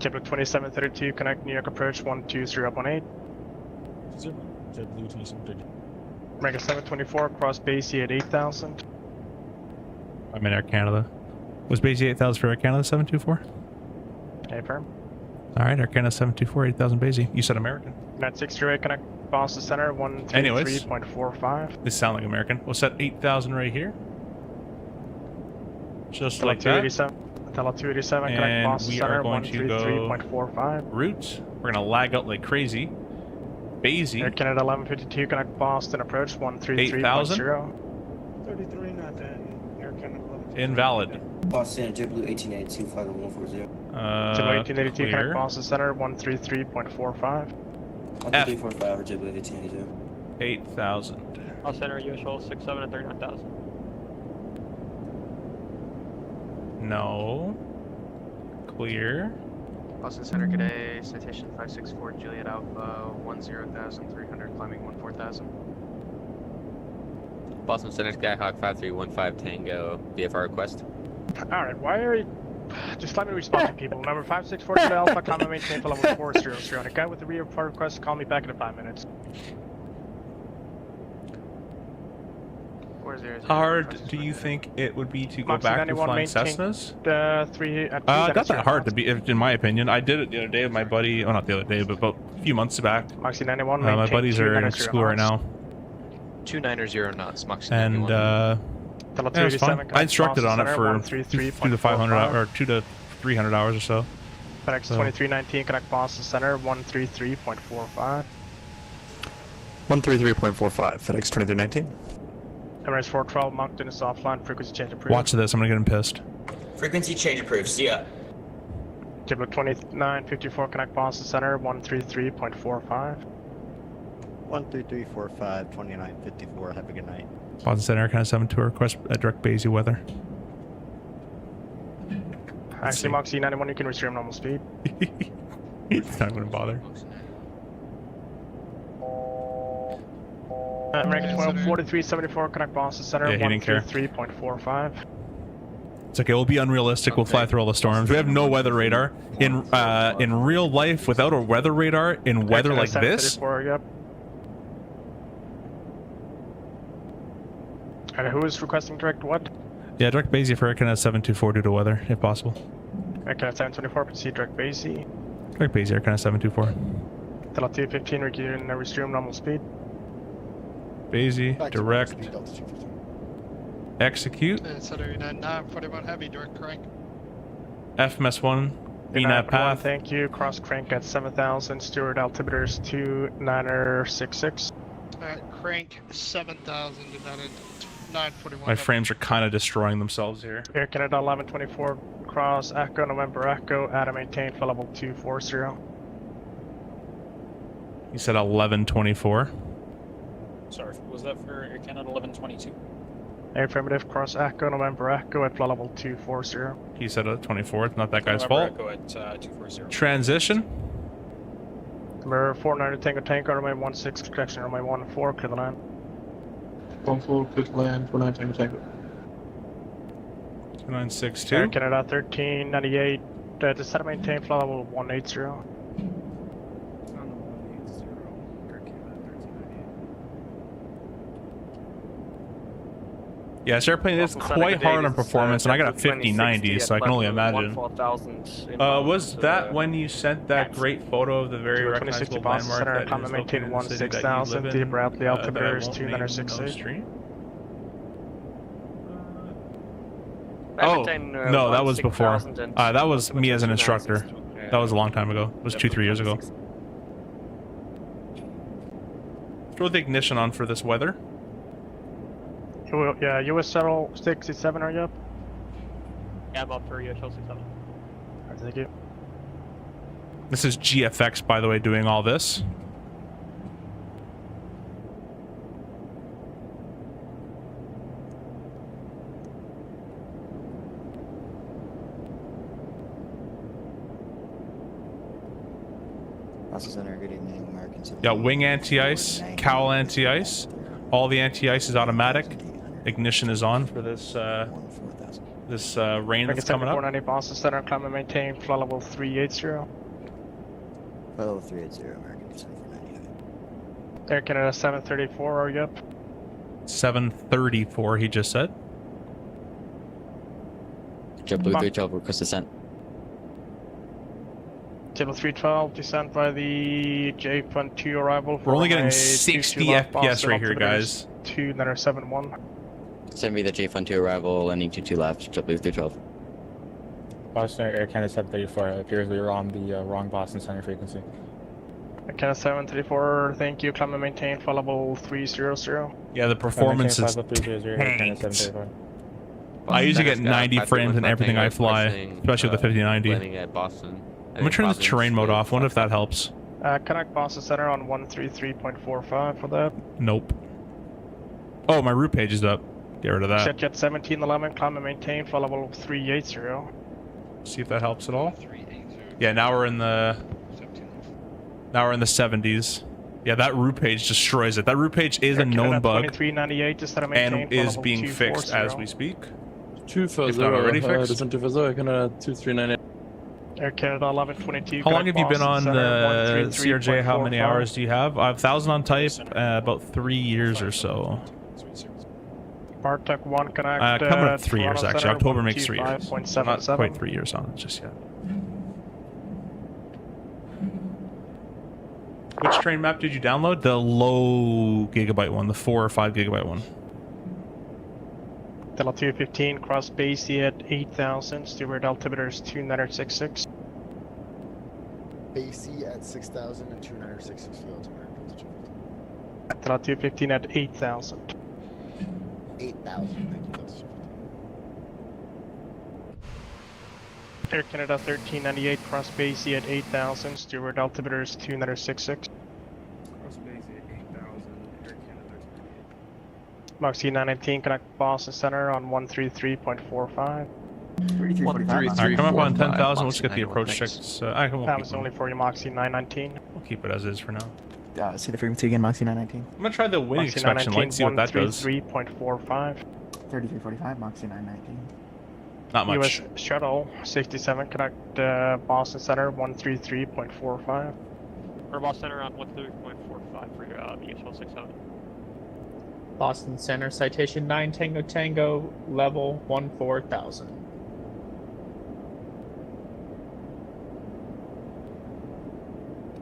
JetBlue 2732, connect New York approach 12018. JetBlue 2732. Mega 724, cross base at 8000. I'm in Air Canada. Was base 8000 for Air Canada 724? Okay, firm. Alright, Air Canada 724, 8000 base. You said American. Net 628, connect Boston Center 133.45. This sound like American. We'll set 8000 right here. Just like that. Tele 287, connect Boston Center 133.45. Route. We're gonna lag out like crazy. Basie. Air Canada 1152, connect Boston approach 133.0. 33 not that. Air Canada 1152. Invalid. Boston JetBlue 1882 flight level 140. JetBlue 1882, connect Boston Center 133.45. 133.45 JetBlue 1882. 8000. Boston Center usual 67 at 39,000. No. Clear. Boston Center, g'day. Citation 564 Juliet Alpha 10,300, climbing 14,000. Boston Center, Skyhawk 5315 Tango, VFR request. Alright, why are you... Just let me respond to people. Number 564 Juliet Alpha, comment maintain for level 400. On a guy with the VFR request, call me back in 5 minutes. How hard do you think it would be to go back to flying Cessnas? Not that hard to be, in my opinion. I did it the other day with my buddy. Oh, not the other day, but about a few months back. Moxie 91, my buddies are in school right now. 290 knots, Moxie And 91. yeah, it's fine. I instructed on it for 2 to 500 or 2 to 300 hours or so. FedEx 2319, connect Boston Center, 133.45. 133.45, FedEx 2319. Emirates 412, Moncton is offline, frequency change approved. Watch this, I'm gonna get him pissed. Frequency change approved, see ya. JetBlue 2954, connect Boston Center, 133.45. 13345, 2954, have a good night. Boston Center, kind of 7 to request direct BZ weather. Actually, Moxie 91, you can resume normal speed. It's not gonna bother. American 124374, connect Boston Center, Yeah, he didn't care. 133.45. It's okay, we'll be unrealistic, we'll fly through all the storms. We have no weather radar. In real life, without a weather radar, in weather like this, Yep. And who is requesting direct what? yeah, direct BZ for Aircon 724 due to weather, if possible. Aircon 724, proceed direct BZ. Direct BZ Aircon 724. Delta 215, resume normal speed. BZ, direct. Execute. Center 941 heavy, direct crank. FMS1, VNAV path. Thank you. Cross crank at 7,000. Steward altimeters 2966. Alright, crank 7,000 divided 941. My frames are kind of destroying themselves here. Air Canada 1124. Cross Echo November Echo. Adam maintain for level 240. You said 1124. Sorry, was that for Air Canada 1122? Affirmative. Cross Echo November Echo at level 240. He said 24. It's not that guy's November fault. Echo at 240. Transition. Number 49 Tango, runway 16, correction, runway 14, clear the land. 14, clear the land, 49 Tango. 2962. Air Canada 1398, to set maintain flight level 180. Yeah, this airplane is quite hard on performance, and I got a 5090, so I can only imagine. Was that when you sent that great photo of the very recognizable landmark that is located in the city that you live in? Bradley altimeter is that I won't name on 2968. stream? Oh, no, that was before. That was me as an instructor. That was a long time ago. It was 2-3 years ago. Throw the ignition on for this weather. Yeah, US Shuttle 67, are you up? Yeah, I'm up for US Shuttle 67. Alright, thank you. This is GFX, by the way, doing all this. Center, good evening, American. Got wing anti-ice, cowl anti-ice. All the anti-ice is automatic. Ignition is on for this rain that's coming up. 490 Boston Center, climb and maintain flight level 380. Flight level 380, American 7498. Air Canada 734, are you up? 734, he just said. JetBlue 312, request descent. Table 312, descent by the J-2 arrival. We're only getting 60 FPS right here, guys. 2971. Send me the J-2 arrival, landing 22 left, JetBlue 312. Boston Air Canada 734, it appears we were on the wrong Boston Center frequency. Air Canada 734, thank you, climb and maintain for level 300. Yeah, the performance is tanked. I usually get 90 frames in everything I fly, especially with the 5090. Landing at Boston. I'm gonna turn this terrain mode off. Wonder if that helps. Connect Boston Center on 133.45 for that. Nope. Oh, my route page is up. Get rid of that. Jet 1711, climb and maintain for level 380. See if that helps at all. Yeah, now we're in the 70s. Yeah, that route page destroys it. That route page is a known bug and is being fixed as we speak. 240, already fixed. descent 240, Canada 2398. Air Canada 1122. How long have you been on the CRJ? How many hours do you have? I have 1,000 on type, about 3 years or so. Bartek 1 connect. Coming up 3 years actually. October makes 3 years. Not 5.77. quite 3 years on it just yet. Which train map did you download? The low gigabyte one, the 4 or 5 gigabyte one. Delta 215, cross Basie at 8,000, steward altimeters 2966. Basie at 6,000 and 2966 for the altimeter. Delta 215 at 8,000. 8,000, thank you, Delta 215. Air Canada 1398, cross Basie at 8,000, steward altimeters 2966. Cross Basie at 8,000, Air Canada 1398. Moxie 919, connect Boston Center on 133.45. 133.45. Alright, come up on 10,000. Let's get the approach checks. That was only for you, Moxie 919. We'll keep it as is for now. Say the frequency again, Moxie 919. I'm gonna try the wing Moxie inspection light, see what that does. 133.45. 3345, Moxie 919. Not much. US Shuttle 67, connect Boston Center 133.45. Or Boston Center on 133.45 for BHL 67. Boston Center, citation 9 Tango Tango, level 14,000.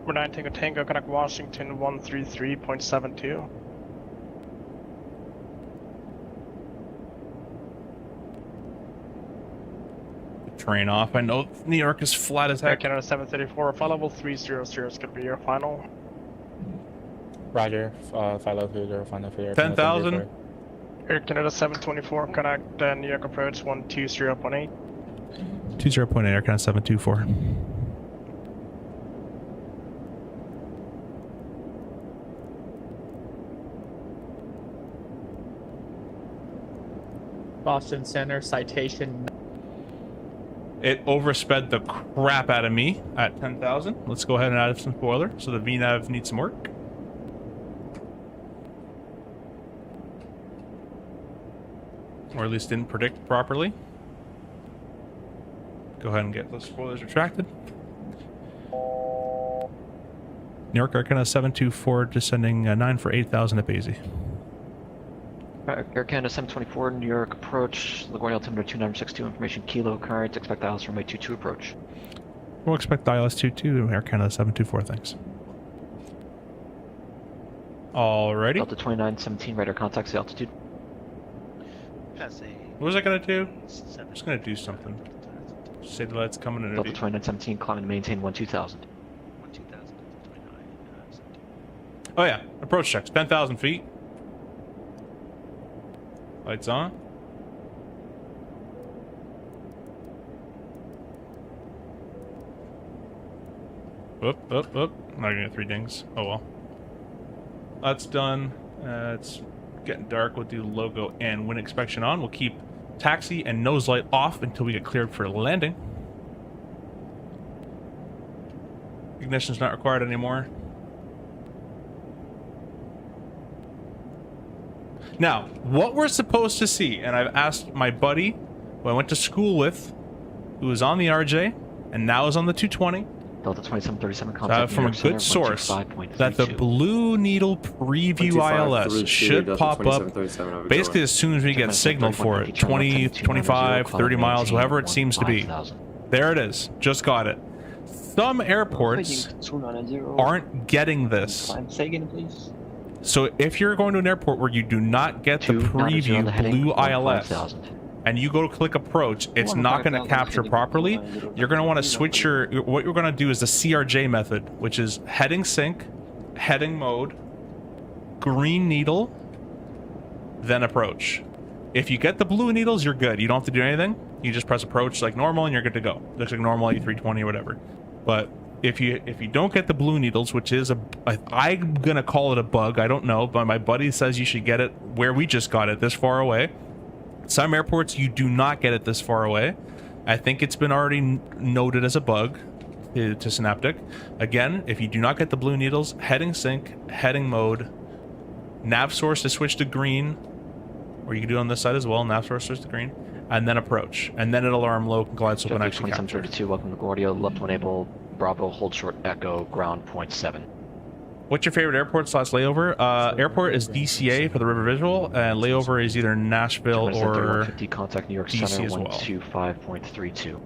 We're 9 Tango Tango, connect Washington 133.72. Train off. I know New York is flat as Air heck. Canada 734, flight level 300 is going to be your final. Roger. Follow through your final for 10,000. Air Canada 724, connect New York approach 120.8. 20.8, Air Canada 724. Boston Center, citation. It oversped the crap out of me at 10,000. Let's go ahead and add some spoiler. So the VNAV needs some work. Or at least didn't predict properly. Go ahead and get those spoilers retracted. New York Air Canada 724 descending 9 for 8,000 at Basie. Air Canada 724, New York approach, LaGuardia altimeter 2962, information kilo cards, expect ILS runway 22 approach. We'll expect ILS 22, Air Canada 724, thanks. Alrighty. Delta 2917, radar contacts the altitude. What was I gonna do? I'm just gonna do something. Say the light's coming in. Delta 2917, climb and maintain 12,000. Oh yeah, approach checks, 10,000 feet. Lights on. Oop. Not gonna get 3 dings. Oh well. That's done. It's getting dark. We'll do logo and wind inspection on. We'll keep taxi and nose light off until we get cleared for landing. Ignition's not required anymore. Now, what we're supposed to see, and I've asked my buddy who I went to school with, who was on the RJ, and now is on the 220, Delta 2737 contact from a good source, that the Blue Needle Preview ILS should pop up basically as soon as we get signal for it, 20, 25, 30 miles, whatever it seems to be. There it is. Just got it. Some airports aren't getting this. Say again, please. So if you're going to an airport where you do not get the preview Blue ILS, and you go to click approach, it's not going to capture properly. You're going to want to switch what you're going to do is the CRJ method, which is heading sync, heading mode, green needle, then approach. If you get the blue needles, you're good. You don't have to do anything. You just press approach like normal and you're good to go. Looks like normal A320 or whatever. But if you don't get the blue needles, which is I'm gonna call it a bug, I don't know, but my buddy says you should get it where we just got it, this far away. Some airports you do not get it this far away. I think it's been already noted as a bug to Synaptic. Again, if you do not get the blue needles, heading sync, heading mode, nav source to switch to green, or you can do it on this side as well, nav source switch to green, and then approach, and then it'll alarm low glide slope and actually capture. 2732, welcome to LaGuardia, left to enable Bravo, hold short echo, ground .7. What's your favorite airport / layover? Airport is DCA for the River Visual, and layover is either Nashville or contact New York DC Center as well. 125.32.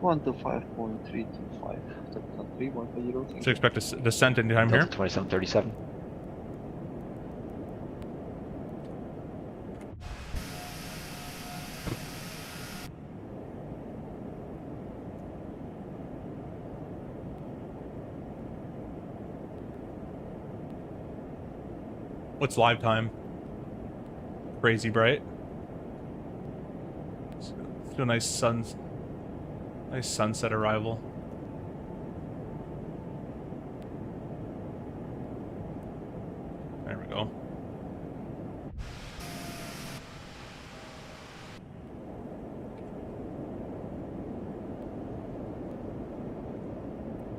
125.325. Delta 3, 150. So expect a descent anytime here. Delta 2737. What's live time? Crazy bright. Let's do a nice sunset arrival. There we go.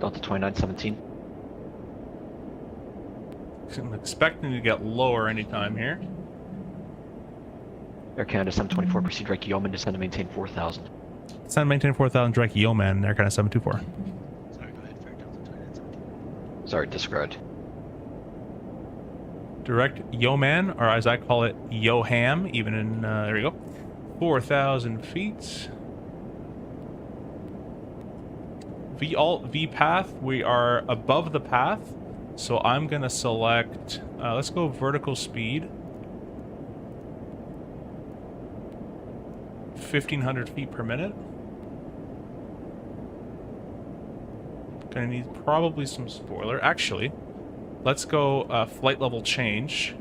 Delta 2917. I'm expecting to get lower anytime here. Air Canada 724, proceed direct Yeoman, descend to maintain 4000. Descend to maintain 4000, direct Yeoman, Air Canada 724. Sorry, disregard. Direct Yeoman, or as I call it, Yo-Ham, even in, there we go. 4,000 feet. V path, we are above the path. So I'm gonna select, let's go vertical speed. 1,500 feet per minute. Gonna need probably some spoiler. Actually, let's go flight level change.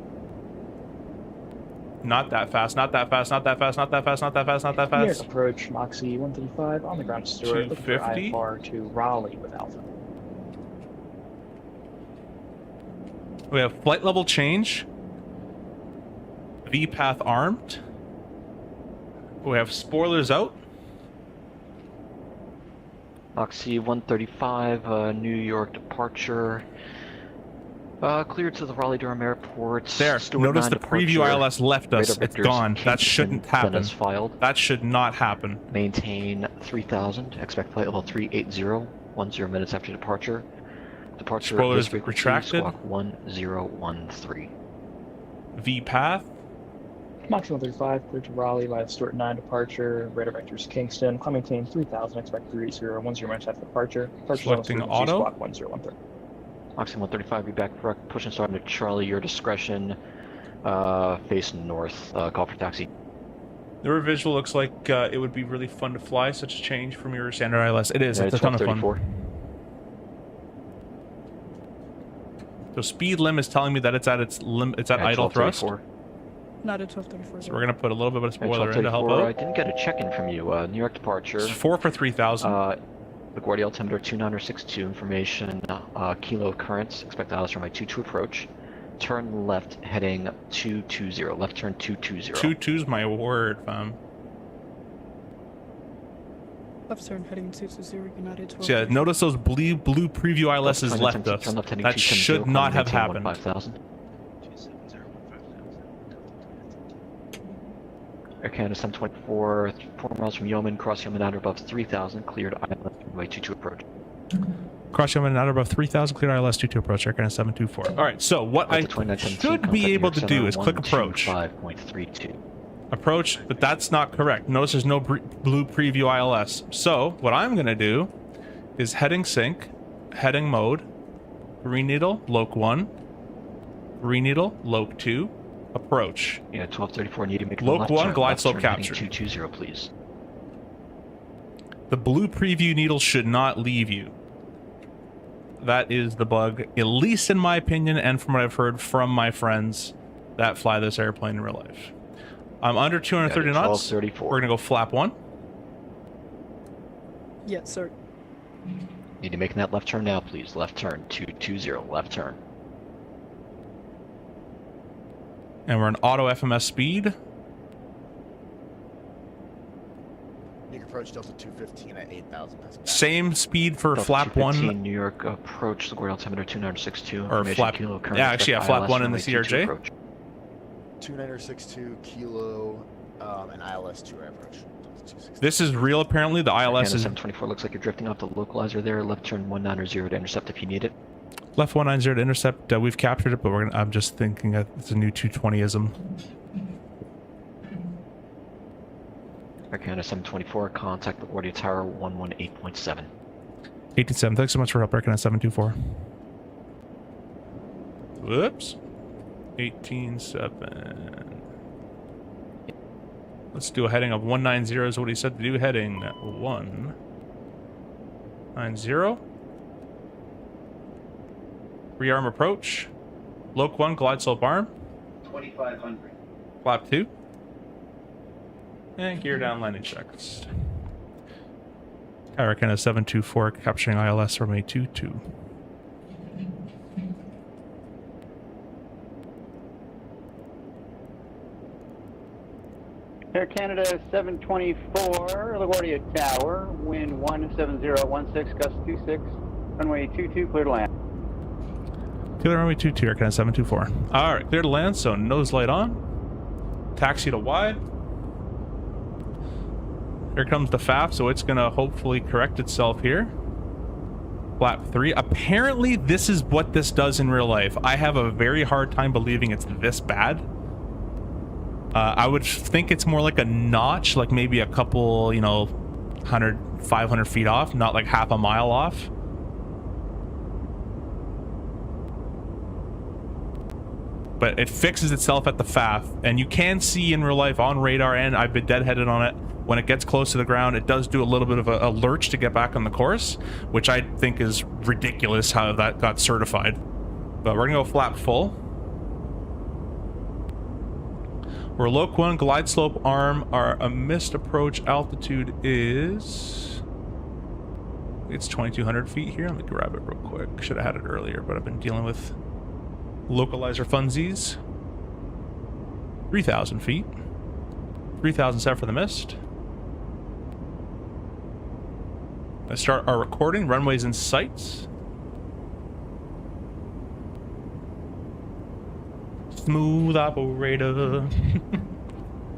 Not that fast, not that fast, not that fast, not that fast, not that fast, not that fast. Approach Moxie 135 on the ground Stewart. Look for 250. IFR to Raleigh with Alpha. We have flight level change. V path armed. We have spoilers out. Moxie 135, New York departure. Cleared to the Raleigh-Durham Airport. There, notice the preview ILS left us. It's gone. That shouldn't happen. Filed. That should not happen. Maintain 3000. Expect flight level 380. 10 minutes after departure. Departure spoilers retracted. Squawk 1013. V path. Moxie 135, cleared to Raleigh via Stewart 9 departure. Radar vectors Kingston. Climb maintain 3000. Expect 380. 10 minutes after departure. Selecting auto. Squawk 1013. Moxie 135, be back correct. Push and start into Charlie, your discretion. Face north. Call for taxi. The rear visual looks like it would be really fun to fly such a change from your standard ILS. It is. It's a ton of fun. So speed limit is telling me that it's at it's at idle thrust. Not at 1234. So we're gonna put a little bit of spoiler in to help out. I didn't get a check-in from you. New York departure. It's 4 for 3,000. LaGuardia altimeter 2962 information. Kilo currents. Expect ILS runway 22 approach. Turn left heading 220. Left turn 220. 22's my word, fam. Left turn heading 220, United 12. So yeah, notice those blue preview ILSs left us. That should not have happened. Air Canada 724, 4 miles from Yeoman, cross Yeoman outer above 3000, cleared ILS runway 22 approach. Cross Yeoman outer above 3000, cleared ILS 22 approach, Air Canada 724. Alright, so what I should be able to do is click approach. 5.32. Approach, but that's not correct. Notice there's no blue preview ILS. So what I'm going to do is heading sync, heading mode, green needle, loc 1, green needle, loc 2, approach. Yeah, 1234, need to make a loc left 1, turn, glide slope capture. 220, please. The blue preview needle should not leave you. That is the bug, at least in my opinion, and from what I've heard from my friends that fly this airplane in real life. I'm under 230 knots. We're gonna go flap 1. Yes, sir. Need to make that left turn now, please. Left turn, 220, left turn. And we're in auto FMS speed. You can approach Delta 215 at 8,000. Same speed for Delta flap 1. New York approach, LaGuardia altimeter 2962. Or flap, yeah, actually, yeah, flap 1 in the CRJ. 2962 kilo and ILS 2 approach. This is real, apparently. The ILS is 724. Looks like you're drifting off the localizer there. Left turn 190 to intercept if you need it. Left 190 to intercept. We've captured it, but we're gonna, I'm just thinking that it's a new 220ism. Air Canada 724, contact LaGuardia Tower 118.7. 187, thanks so much for help, Air Canada 724. Whoops. 18.7. Let's do a heading of 190 is what he said to do. Heading 190. Rearm approach. Loc 1, glide slope arm. 2500. Flap 2. And gear down landing checks. Air Canada 724 capturing ILS from A220. Air Canada 724, LaGuardia Tower, wind 17016, gust 26, runway 22, clear to land. Clear runway 22, Air Canada 724. Alright, clear to land, so nose light on. Taxi to wide. Here comes the FAF, so it's gonna hopefully correct itself here. Flap 3. Apparently, this is what this does in real life. I have a very hard time believing it's this bad. I would think it's more like a notch, like maybe a couple, you know, 100, 500 feet off, not like half a mile off. But it fixes itself at the FAF, and you can see in real life on radar, and I've been deadheaded on it, when it gets close to the ground, it does do a little bit of a lurch to get back on the course, which I think is ridiculous how that got certified. But we're gonna go flap full. We're Loc 1, glide slope arm. Our missed approach altitude is... It's 2,200 feet here. Let me grab it real quick. Should have had it earlier, but I've been dealing with localizer funsies. 3,000 feet. 3,000 set for the mist. Let's start our recording. Runways in sight. Smooth operator.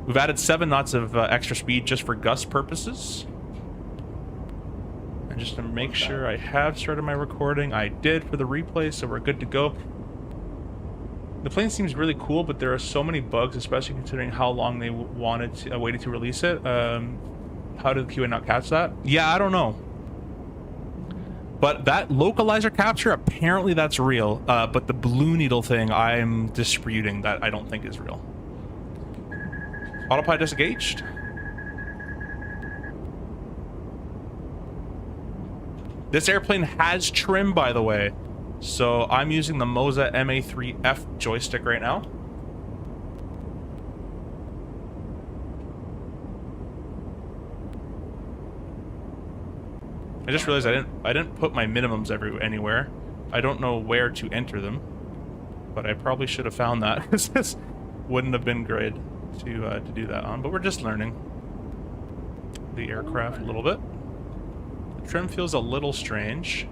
We've added 7 knots of extra speed just for gust purposes. And just to make sure I have started my recording, I did for the replay, so we're good to go. The plane seems really cool, but there are so many bugs, especially considering how long they waited to release it. How did the QA not catch that? Yeah, I don't know. But that localizer capture, apparently that's real. But the blue needle thing, I'm disputing. That I don't think is real. Autopilot disengaged. This airplane has trim, by the way. So I'm using the Moza MA3F joystick right now. I just realized I didn't put my minimums anywhere. I don't know where to enter them, but I probably should have found that. This wouldn't have been great to do that on. But we're just learning the aircraft a little bit. The trim feels a little strange.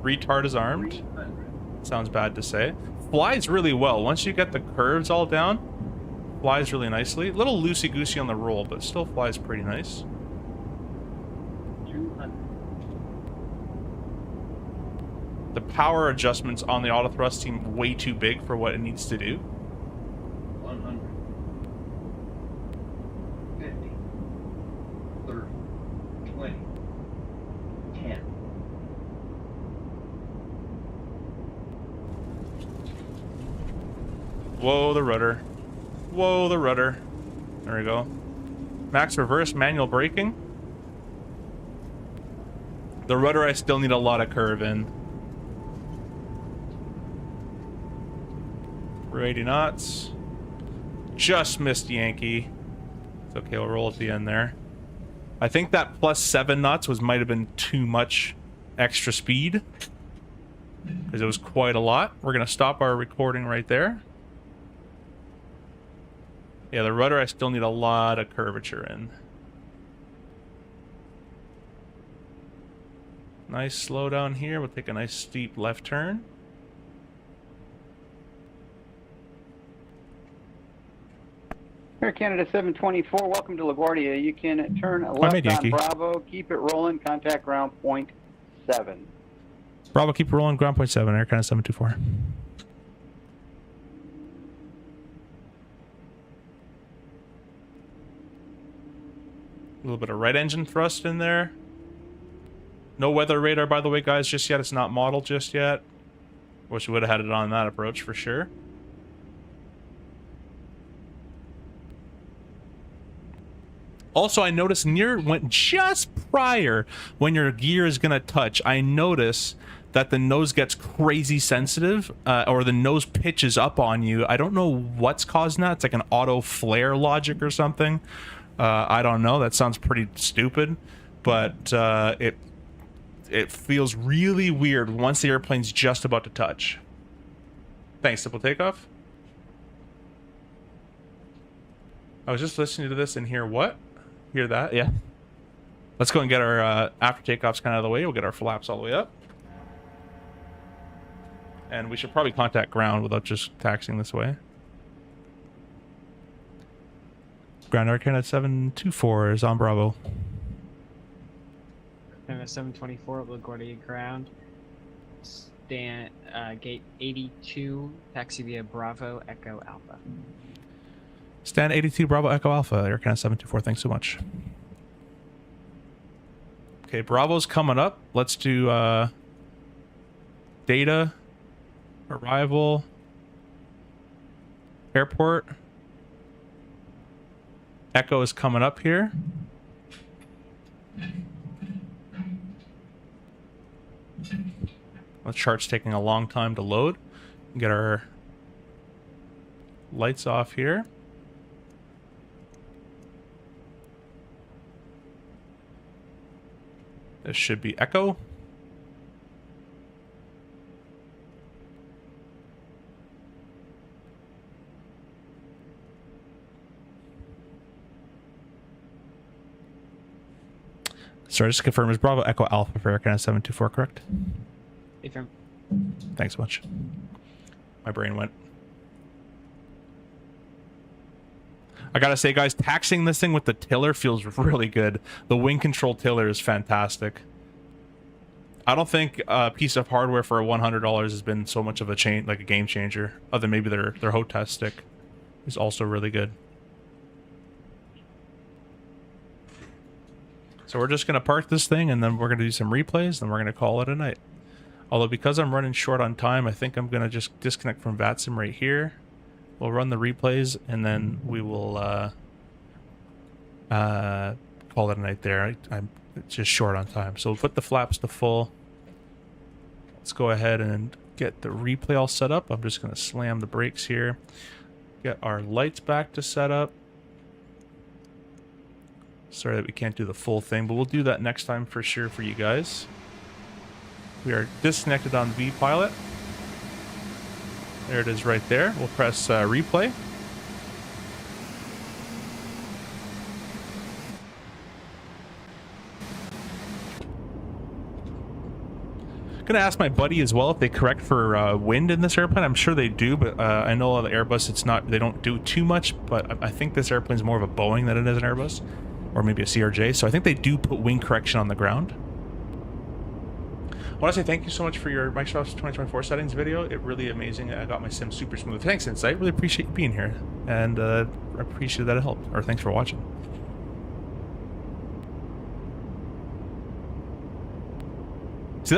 Retard is armed. Sounds bad to say. Flies really well. Once you get the curves all down, flies really nicely. A little loosey-goosey on the roll, but still flies pretty nice. 200. The power adjustments on the autothrust seem way too big for what it needs to do. 100. 50. 30. 20. 10. Whoa, the rudder. Whoa, the rudder. There we go. Max reverse manual braking. The rudder I still need a lot of curve in. We're 80 knots. Just missed Yankee. It's okay, we'll roll at the end there. I think that plus 7 knots might have been too much extra speed, because it was quite a lot. We're gonna stop our recording right there. Yeah, the rudder I still need a lot of curvature in. Nice slowdown here. We'll take a nice steep left turn. Air Canada 724, welcome to LaGuardia. You can turn left on Bravo, keep it rolling, contact ground point 7. Bravo, keep it rolling, ground point 7, Air Canada 724. A little bit of right engine thrust in there. No weather radar, by the way, guys, just yet. It's not modeled just yet. Wish we would have had it on that approach for sure. Also, I noticed just prior when your gear is going to touch, I notice that the nose gets crazy sensitive, or the nose pitches up on you. I don't know what's causing that. It's like an auto flare logic or something. I don't know. That sounds pretty stupid, but it feels really weird once the airplane's just about to touch. Thanks, Simple Takeoff. I was just listening to this and hear what? Hear that? Yeah. Let's go and get our after takeoffs kind of out of the way. We'll get our flaps all the way up. And we should probably contact ground without just taxiing this way. Ground Air Canada 724 is on Bravo. Canada 724 LaGuardia ground. Stand gate 82, taxi via Bravo Echo Alpha. Stand 82 Bravo Echo Alpha, Air Canada 724. Thanks so much. Okay, Bravo's coming up. Let's do data, arrival, airport. Echo is coming up here. The chart's taking a long time to load. Get our lights off here. This should be Echo. Sorry, just to confirm, is Bravo Echo Alpha for Air Canada 724 correct? Affirm. Thanks so much. My brain went. I gotta say, guys, taxiing this thing with the tiller feels really good. The wing control tiller is fantastic. I don't think a piece of hardware for $100 has been so much of a game changer. Other than maybe their HOTAS stick is also really good. So we're just gonna park this thing, and then we're gonna do some replays, and we're gonna call it a night. Although because I'm running short on time, I think I'm gonna just disconnect from VATSIM right here. We'll run the replays, and then we will call it a night there. I'm just short on time. So we'll put the flaps to full. Let's go ahead and get the replay all set up. I'm just going to slam the brakes here. Get our lights back to set up. Sorry that we can't do the full thing, but we'll do that next time for sure for you guys. We are disconnected on VPilot. There it is right there. We'll press replay. Gonna ask my buddy as well if they correct for wind in this airplane. I'm sure they do, but I know on the Airbus it's not. They don't do too much. But I think this airplane is more of a Boeing than it is an Airbus, or maybe a CRJ. So I think they do put wing correction on the ground. I want to say thank you so much for your Microsoft 2024 settings video. It really amazing. I got my sim super smooth. Thanks, Insight. Really appreciate you being here, and I appreciate that it helped. Or thanks for watching. See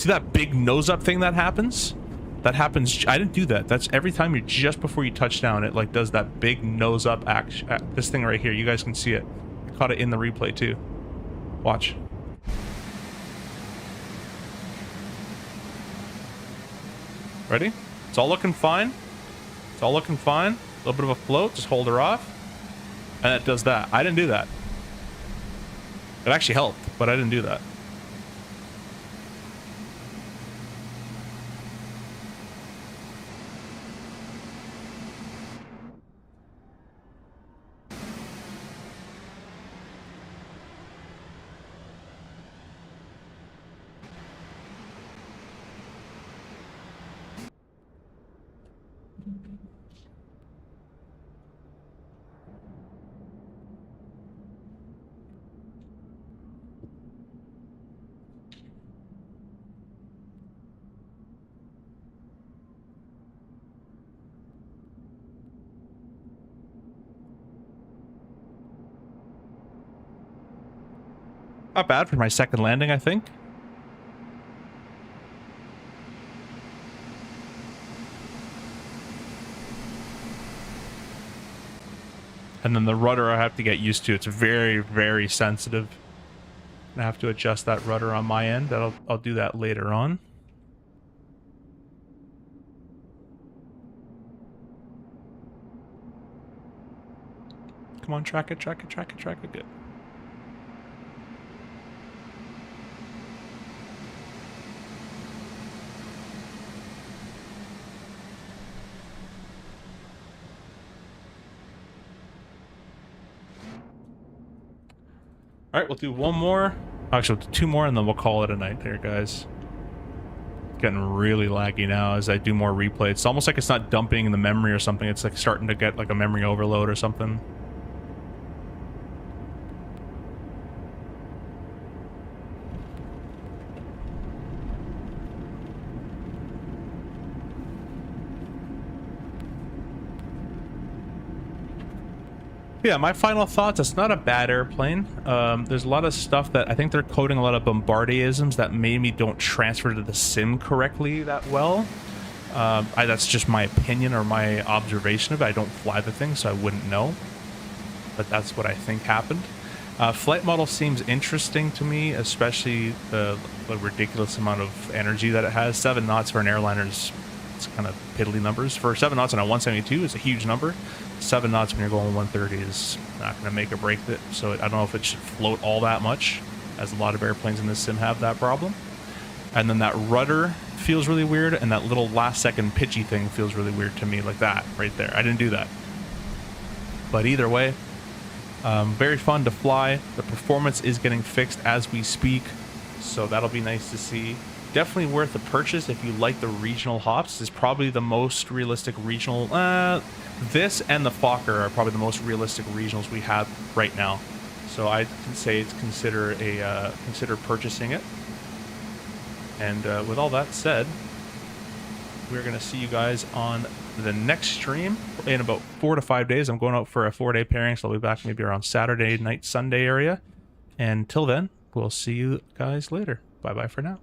that big nose up thing that happens? That happens. I didn't do that. That's every time you're just before you touch down. It like does that big nose up action. This thing right here. You guys can see it. I caught it in the replay too. Watch. Ready? It's all looking fine. It's all looking fine. A little bit of a float. Just hold her off. And it does that. I didn't do that. It actually helped, but I didn't do that. Not bad for my second landing, I think. And then the rudder I have to get used to. It's very, very sensitive. I have to adjust that rudder on my end. I'll do that later on. Come on, track it, track it, track it, track it. Good. All right, we'll do one more. Actually, we'll do two more, and then we'll call it a night there, guys. Getting really laggy now as I do more replay. It's almost like it's not dumping in the memory or something. It's like starting to get like a memory overload or something. Yeah, my final thoughts, it's not a bad airplane. There's a lot of stuff that I think they're coding a lot of Bombardierisms that maybe don't transfer to the sim correctly that well. That's just my opinion or my observation of it. I don't fly the thing, so I wouldn't know. But that's what I think happened. Flight model seems interesting to me, especially the ridiculous amount of energy that it has. 7 knots for an airliner is kind of piddly numbers. For 7 knots on a 172 is a huge number. 7 knots when you're going 130 is not going to make or break it. So I don't know if it should float all that much, as a lot of airplanes in this sim have that problem. And then that rudder feels really weird, and that little last second pitchy thing feels really weird to me, like that right there. I didn't do that. But either way, very fun to fly. The performance is getting fixed as we speak, so that'll be nice to see. Definitely worth the purchase if you like the regional hops. It's probably the most realistic regional. This and the Fokker are probably the most realistic regionals we have right now. So I can say it's consider purchasing it. And with all that said, we're gonna see you guys on the next stream in about 4 to 5 days. I'm going out for a 4-day pairing, so I'll be back maybe around Saturday night, Sunday area. And till then, we'll see you guys later. Bye bye for now.